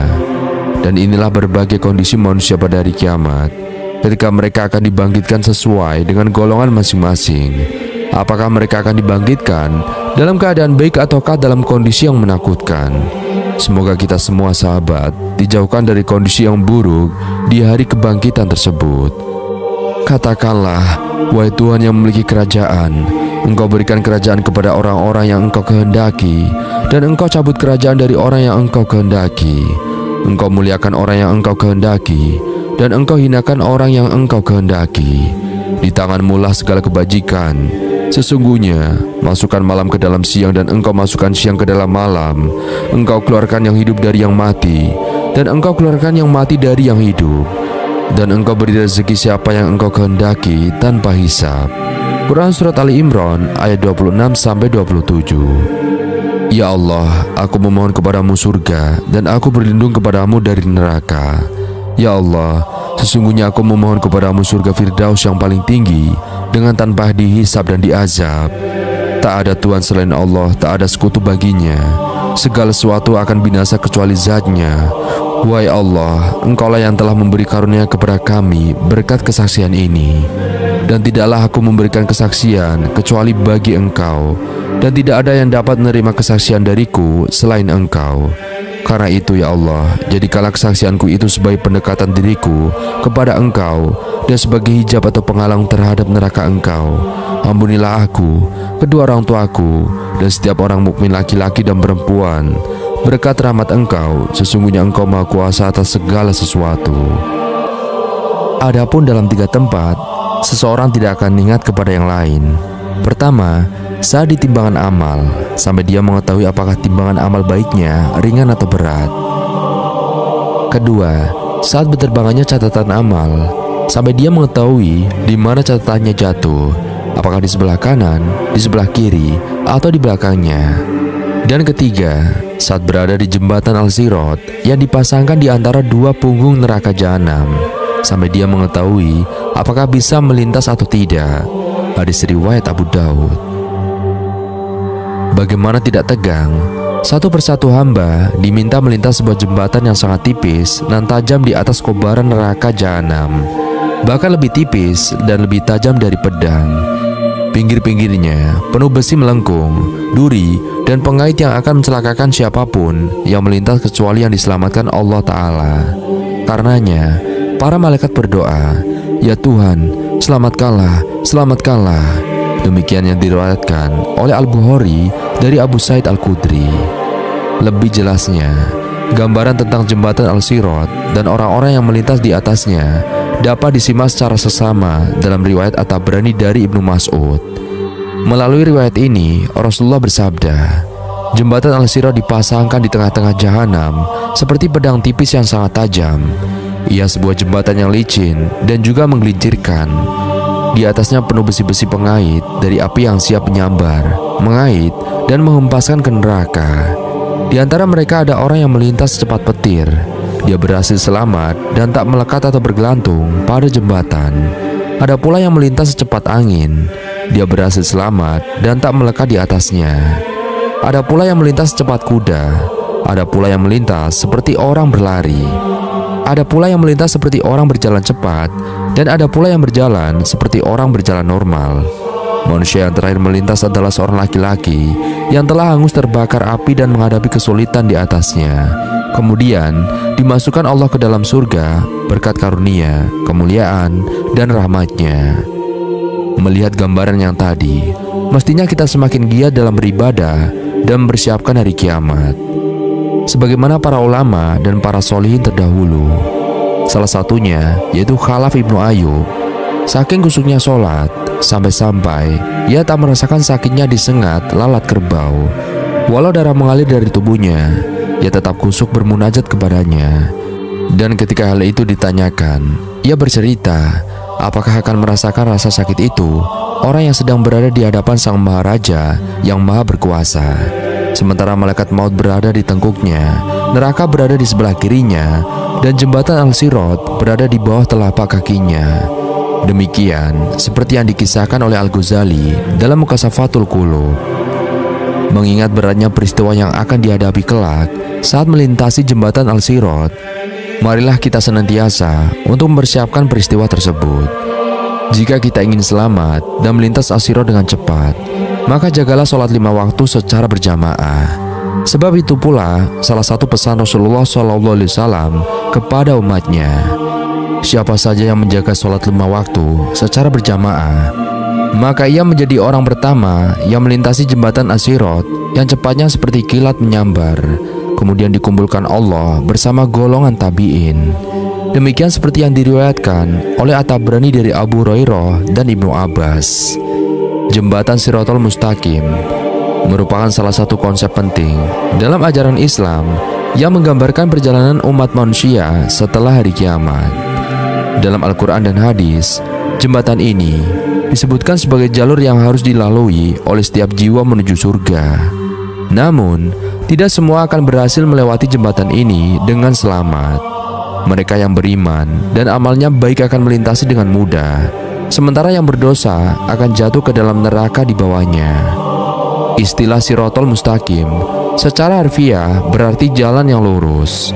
Dan inilah berbagai kondisi manusia pada hari kiamat, ketika mereka akan dibangkitkan sesuai dengan golongan masing-masing. Apakah mereka akan dibangkitkan dalam keadaan baik ataukah dalam kondisi yang menakutkan? Semoga kita semua sahabat dijauhkan dari kondisi yang buruk di hari kebangkitan tersebut. Katakanlah, wahai Tuhan yang memiliki kerajaan, Engkau berikan kerajaan kepada orang-orang yang Engkau kehendaki, dan Engkau cabut kerajaan dari orang yang Engkau kehendaki. Engkau muliakan orang yang Engkau kehendaki, dan Engkau hinakan orang yang Engkau kehendaki. Di tangan-Mu lah segala kebajikan. Sesungguhnya masukkan malam ke dalam siang, dan Engkau masukkan siang ke dalam malam. Engkau keluarkan yang hidup dari yang mati, dan Engkau keluarkan yang mati dari yang hidup. Dan Engkau beri rezeki siapa yang Engkau kehendaki tanpa hisab. Quran Surat Ali Imran ayat 26-27. Ya Allah, aku memohon kepadamu surga, dan aku berlindung kepadamu dari neraka. Ya Allah, sesungguhnya aku memohon kepadamu surga Firdaus yang paling tinggi, dengan tanpa dihisab dan diazab. Tak ada Tuhan selain Allah, tak ada sekutu baginya. Segala sesuatu akan binasa kecuali Zat-Nya. Wahai Allah, Engkaulah yang telah memberi karunia kepada kami berkat kesaksian ini. Dan tidaklah aku memberikan kesaksian kecuali bagi Engkau, dan tidak ada yang dapat menerima kesaksian dariku selain Engkau. Karena itu ya Allah, jadikanlah kesaksianku itu sebagai pendekatan diriku kepada Engkau, dan sebagai hijab atau penghalang terhadap neraka Engkau. Ampunilah aku, kedua orang tuaku, dan setiap orang mukmin laki-laki dan perempuan. Berkat rahmat Engkau, sesungguhnya Engkau Maha Kuasa atas segala sesuatu. Adapun dalam 3 tempat, seseorang tidak akan ingat kepada yang lain. Pertama, saat di timbangan amal, sampai dia mengetahui apakah timbangan amal baiknya ringan atau berat. Kedua, saat berterbangannya catatan amal, sampai dia mengetahui di mana catatannya jatuh, apakah di sebelah kanan, di sebelah kiri, atau di belakangnya. Dan ketiga, saat berada di jembatan Al-Sirat yang dipasangkan di antara dua punggung neraka jahanam, sampai dia mengetahui apakah bisa melintas atau tidak. Hadis riwayat Abu Daud. Bagaimana tidak tegang, satu persatu hamba diminta melintas sebuah jembatan yang sangat tipis dan tajam di atas kobaran neraka jahanam, bahkan lebih tipis dan lebih tajam dari pedang. Pinggir-pinggirnya penuh besi melengkung, duri, dan pengait yang akan mencelakakan siapapun yang melintas kecuali yang diselamatkan Allah Ta'ala. Karenanya, para malaikat berdoa, "Ya Tuhan, selamatkanlah, selamatkanlah." Demikian yang diriwayatkan oleh Al-Bukhari dari Abu Sa'id Al-Khudri. Lebih jelasnya, gambaran tentang jembatan Al-Sirat dan orang-orang yang melintas di atasnya dapat disimak secara sesama dalam riwayat At-Tabrani dari Ibnu Mas'ud. Melalui riwayat ini, Rasulullah bersabda, jembatan Al-Sirat dipasangkan di tengah-tengah jahanam seperti pedang tipis yang sangat tajam. Ia sebuah jembatan yang licin dan juga menggelincirkan. Di atasnya penuh besi-besi pengait dari api yang siap menyambar, mengait, dan menghempaskan ke neraka. Di antara mereka ada orang yang melintas secepat petir. Dia berhasil selamat dan tak melekat atau bergelantung pada jembatan. Ada pula yang melintas secepat angin. Dia berhasil selamat dan tak melekat di atasnya. Ada pula yang melintas secepat kuda. Ada pula yang melintas seperti orang berlari. Ada pula yang melintas seperti orang berjalan cepat. Dan ada pula yang berjalan seperti orang berjalan normal. Manusia yang terakhir melintas adalah seorang laki-laki yang telah hangus terbakar api dan menghadapi kesulitan di atasnya. Kemudian dimasukkan Allah ke dalam surga berkat karunia, kemuliaan, dan rahmatnya. Melihat gambaran yang tadi, mestinya kita semakin giat dalam beribadah dan mempersiapkan hari kiamat, sebagaimana para ulama dan para solihin terdahulu. Salah satunya yaitu Khalaf Ibnu Ayyub. Saking kusuknya sholat, sampai-sampai ia tak merasakan sakitnya disengat lalat kerbau. Walau darah mengalir dari tubuhnya, ia tetap kusuk bermunajat kepadanya. Dan ketika hal itu ditanyakan, ia bercerita, apakah akan merasakan rasa sakit itu orang yang sedang berada di hadapan Sang Maharaja yang Maha Berkuasa. Sementara malaikat maut berada di tengkuknya, neraka berada di sebelah kirinya, dan jembatan Al-Sirat berada di bawah telapak kakinya. Demikian seperti yang dikisahkan oleh Al-Ghazali dalam Mukasafatul Qulub. Mengingat beratnya peristiwa yang akan dihadapi kelak saat melintasi jembatan Al-Sirat, marilah kita senantiasa untuk mempersiapkan peristiwa tersebut. Jika kita ingin selamat dan melintas Al-Sirat dengan cepat, maka jagalah sholat 5 waktu secara berjamaah. Sebab itu pula salah satu pesan Rasulullah SAW kepada umatnya, siapa saja yang menjaga sholat 5 waktu secara berjamaah, maka ia menjadi orang pertama yang melintasi jembatan Al-Sirat yang cepatnya seperti kilat menyambar, kemudian dikumpulkan Allah bersama golongan tabi'in. Demikian seperti yang diriwayatkan oleh At-Tabrani dari Abu Hurairah dan Ibnu Abbas. Jembatan Siratal Mustaqim merupakan salah satu konsep penting dalam ajaran Islam yang menggambarkan perjalanan umat manusia setelah hari kiamat. Dalam Al-Quran dan hadis, jembatan ini disebutkan sebagai jalur yang harus dilalui oleh setiap jiwa menuju surga. Namun, tidak semua akan berhasil melewati jembatan ini dengan selamat. Mereka yang beriman dan amalnya baik akan melintasi dengan mudah, sementara yang berdosa akan jatuh ke dalam neraka di bawahnya. Istilah Siratal Mustaqim secara harfiah berarti jalan yang lurus.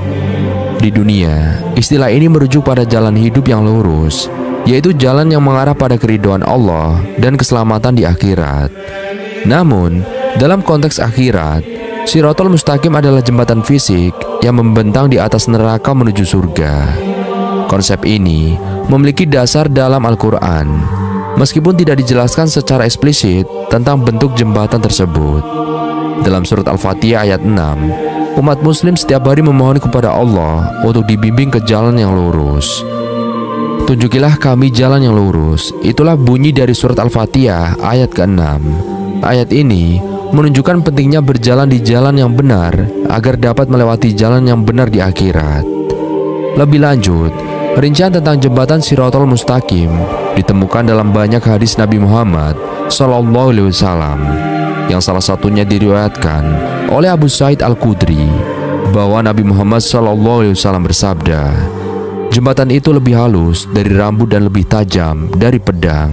Di dunia, istilah ini merujuk pada jalan hidup yang lurus, yaitu jalan yang mengarah pada keridhaan Allah dan keselamatan di akhirat. Namun, dalam konteks akhirat, Siratal Mustaqim adalah jembatan fisik yang membentang di atas neraka menuju surga. Konsep ini memiliki dasar dalam Al-Quran, meskipun tidak dijelaskan secara eksplisit tentang bentuk jembatan tersebut. Dalam surat Al-Fatihah ayat 6, umat muslim setiap hari memohon kepada Allah untuk dibimbing ke jalan yang lurus. Tunjukilah kami jalan yang lurus. Itulah bunyi dari surat Al-Fatihah ayat ke-6. Ayat ini menunjukkan pentingnya berjalan di jalan yang benar agar dapat melewati jalan yang benar di akhirat. Lebih lanjut, rincian tentang jembatan Siratal Mustaqim ditemukan dalam banyak hadis Nabi Muhammad SAW. yang salah satunya diriwayatkan oleh Abu Sa'id Al-Khudri bahwa Nabi Muhammad SAW bersabda, "Jembatan itu lebih halus dari rambut dan lebih tajam dari pedang."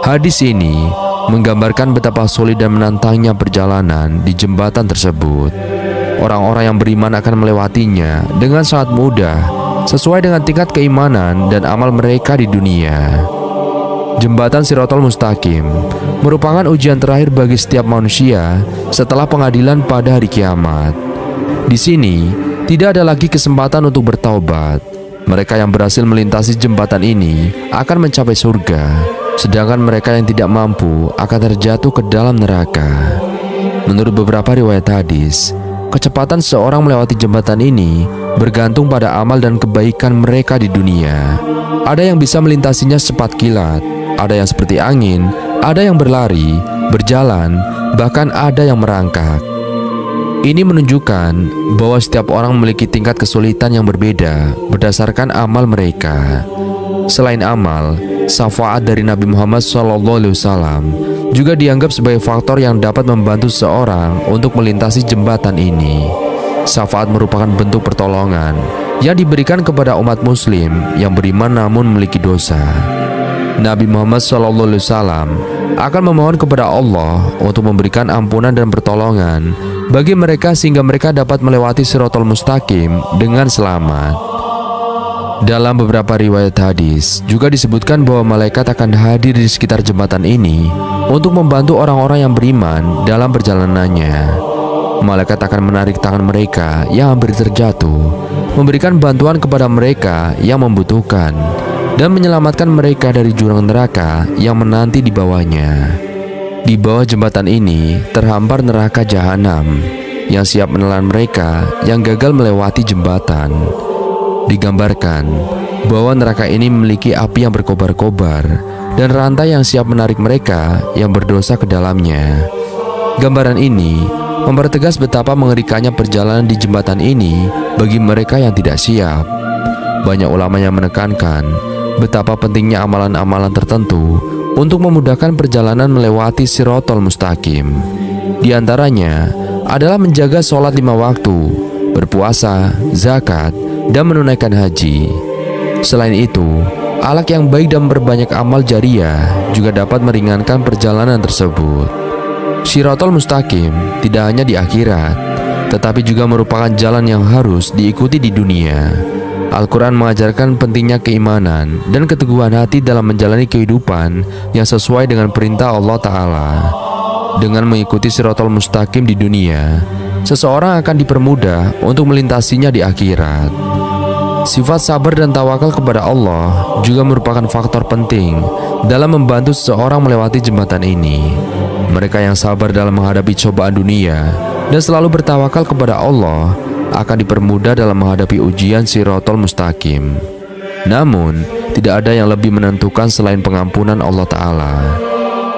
Hadis ini menggambarkan betapa sulit dan menantangnya perjalanan di jembatan tersebut. Orang-orang yang beriman akan melewatinya dengan sangat mudah sesuai dengan tingkat keimanan dan amal mereka di dunia. Jembatan Shirathul Mustaqim merupakan ujian terakhir bagi setiap manusia setelah pengadilan pada hari kiamat. Di sini tidak ada lagi kesempatan untuk bertaubat. Mereka yang berhasil melintasi jembatan ini akan mencapai surga, sedangkan mereka yang tidak mampu akan terjatuh ke dalam neraka. Menurut beberapa riwayat hadis, kecepatan seorang melewati jembatan ini bergantung pada amal dan kebaikan mereka di dunia. Ada yang bisa melintasinya secepat kilat, ada yang seperti angin, ada yang berlari, berjalan, bahkan ada yang merangkak. Ini menunjukkan bahwa setiap orang memiliki tingkat kesulitan yang berbeda berdasarkan amal mereka. Selain amal, syafaat dari Nabi Muhammad SAW juga dianggap sebagai faktor yang dapat membantu seorang untuk melintasi jembatan ini. Syafaat merupakan bentuk pertolongan yang diberikan kepada umat muslim yang beriman namun memiliki dosa. Nabi Muhammad SAW akan memohon kepada Allah untuk memberikan ampunan dan pertolongan bagi mereka sehingga mereka dapat melewati Shirathul Mustaqim dengan selamat. Dalam beberapa riwayat hadis juga disebutkan bahwa malaikat akan hadir di sekitar jembatan ini untuk membantu orang-orang yang beriman dalam perjalanannya. Malaikat akan menarik tangan mereka yang hampir terjatuh, memberikan bantuan kepada mereka yang membutuhkan, dan menyelamatkan mereka dari jurang neraka yang menanti di bawahnya. Di bawah jembatan ini terhampar neraka jahanam yang siap menelan mereka yang gagal melewati jembatan. Digambarkan bahwa neraka ini memiliki api yang berkobar-kobar dan rantai yang siap menarik mereka yang berdosa ke dalamnya. Gambaran ini mempertegas betapa mengerikannya perjalanan di jembatan ini bagi mereka yang tidak siap. Banyak ulama yang menekankan betapa pentingnya amalan-amalan tertentu untuk memudahkan perjalanan melewati Shirathul Mustaqim. Di antaranya adalah menjaga sholat 5 waktu, berpuasa, zakat, dan menunaikan haji. Selain itu, akhlak yang baik dan berbanyak amal jariah juga dapat meringankan perjalanan tersebut. Shirathul Mustaqim tidak hanya di akhirat, tetapi juga merupakan jalan yang harus diikuti di dunia. Al-Quran mengajarkan pentingnya keimanan dan keteguhan hati dalam menjalani kehidupan yang sesuai dengan perintah Allah Ta'ala. Dengan mengikuti Shirathul Mustaqim di dunia, seseorang akan dipermudah untuk melintasinya di akhirat. Sifat sabar dan tawakal kepada Allah juga merupakan faktor penting dalam membantu seseorang melewati jembatan ini. Mereka yang sabar dalam menghadapi cobaan dunia dan selalu bertawakal kepada Allah akan dipermudah dalam menghadapi ujian Shirathul Mustaqim. Namun, tidak ada yang lebih menentukan selain pengampunan Allah Ta'ala.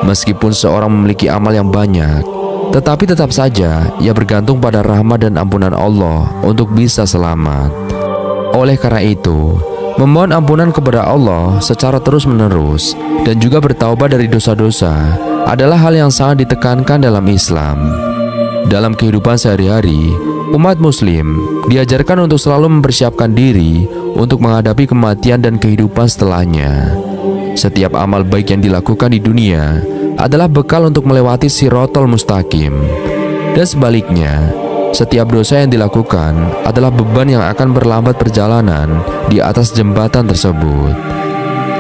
Meskipun seorang memiliki amal yang banyak, tetapi tetap saja ia bergantung pada rahmat dan ampunan Allah untuk bisa selamat. Oleh karena itu, memohon ampunan kepada Allah secara terus-menerus dan juga bertaubat dari dosa-dosa adalah hal yang sangat ditekankan dalam Islam. Dalam kehidupan sehari-hari, umat muslim diajarkan untuk selalu mempersiapkan diri untuk menghadapi kematian dan kehidupan setelahnya. Setiap amal baik yang dilakukan di dunia adalah bekal untuk melewati Shirathul Mustaqim. Dan sebaliknya, setiap dosa yang dilakukan adalah beban yang akan berlambat perjalanan di atas jembatan tersebut.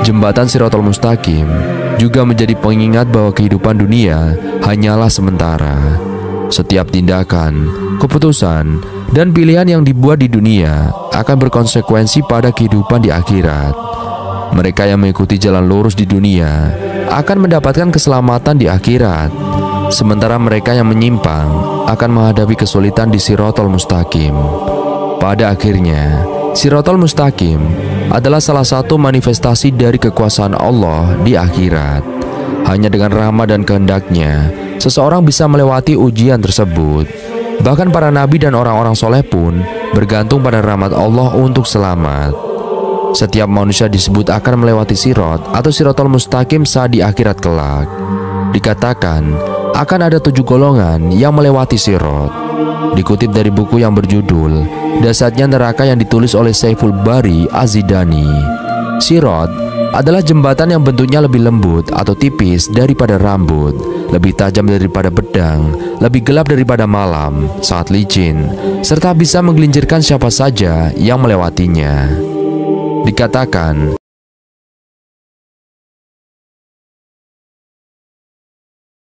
Jembatan Shirathul Mustaqim juga menjadi pengingat bahwa kehidupan dunia hanyalah sementara. Setiap tindakan, keputusan, dan pilihan yang dibuat di dunia akan berkonsekuensi pada kehidupan di akhirat. Mereka yang mengikuti jalan lurus di dunia akan mendapatkan keselamatan di akhirat, sementara mereka yang menyimpang akan menghadapi kesulitan di Shirathul Mustaqim. Pada akhirnya, Shirathul Mustaqim adalah salah satu manifestasi dari kekuasaan Allah di akhirat. Hanya dengan rahmat dan kehendaknya, seseorang bisa melewati ujian tersebut. Bahkan para nabi dan orang-orang soleh pun bergantung pada rahmat Allah untuk selamat. Setiap manusia disebut akan melewati Sirat atau Shirathul Mustaqim saat di akhirat kelak. Dikatakan akan ada 7 golongan yang melewati Sirat. Dikutip dari buku yang berjudul Dahsyatnya Neraka yang ditulis oleh Saiful Bari Az-Zidani. Sirat adalah jembatan yang bentuknya lebih lembut atau tipis daripada rambut, lebih tajam daripada pedang, lebih gelap daripada malam, sangat licin, serta bisa menggelincirkan siapa saja yang melewatinya. Dikatakan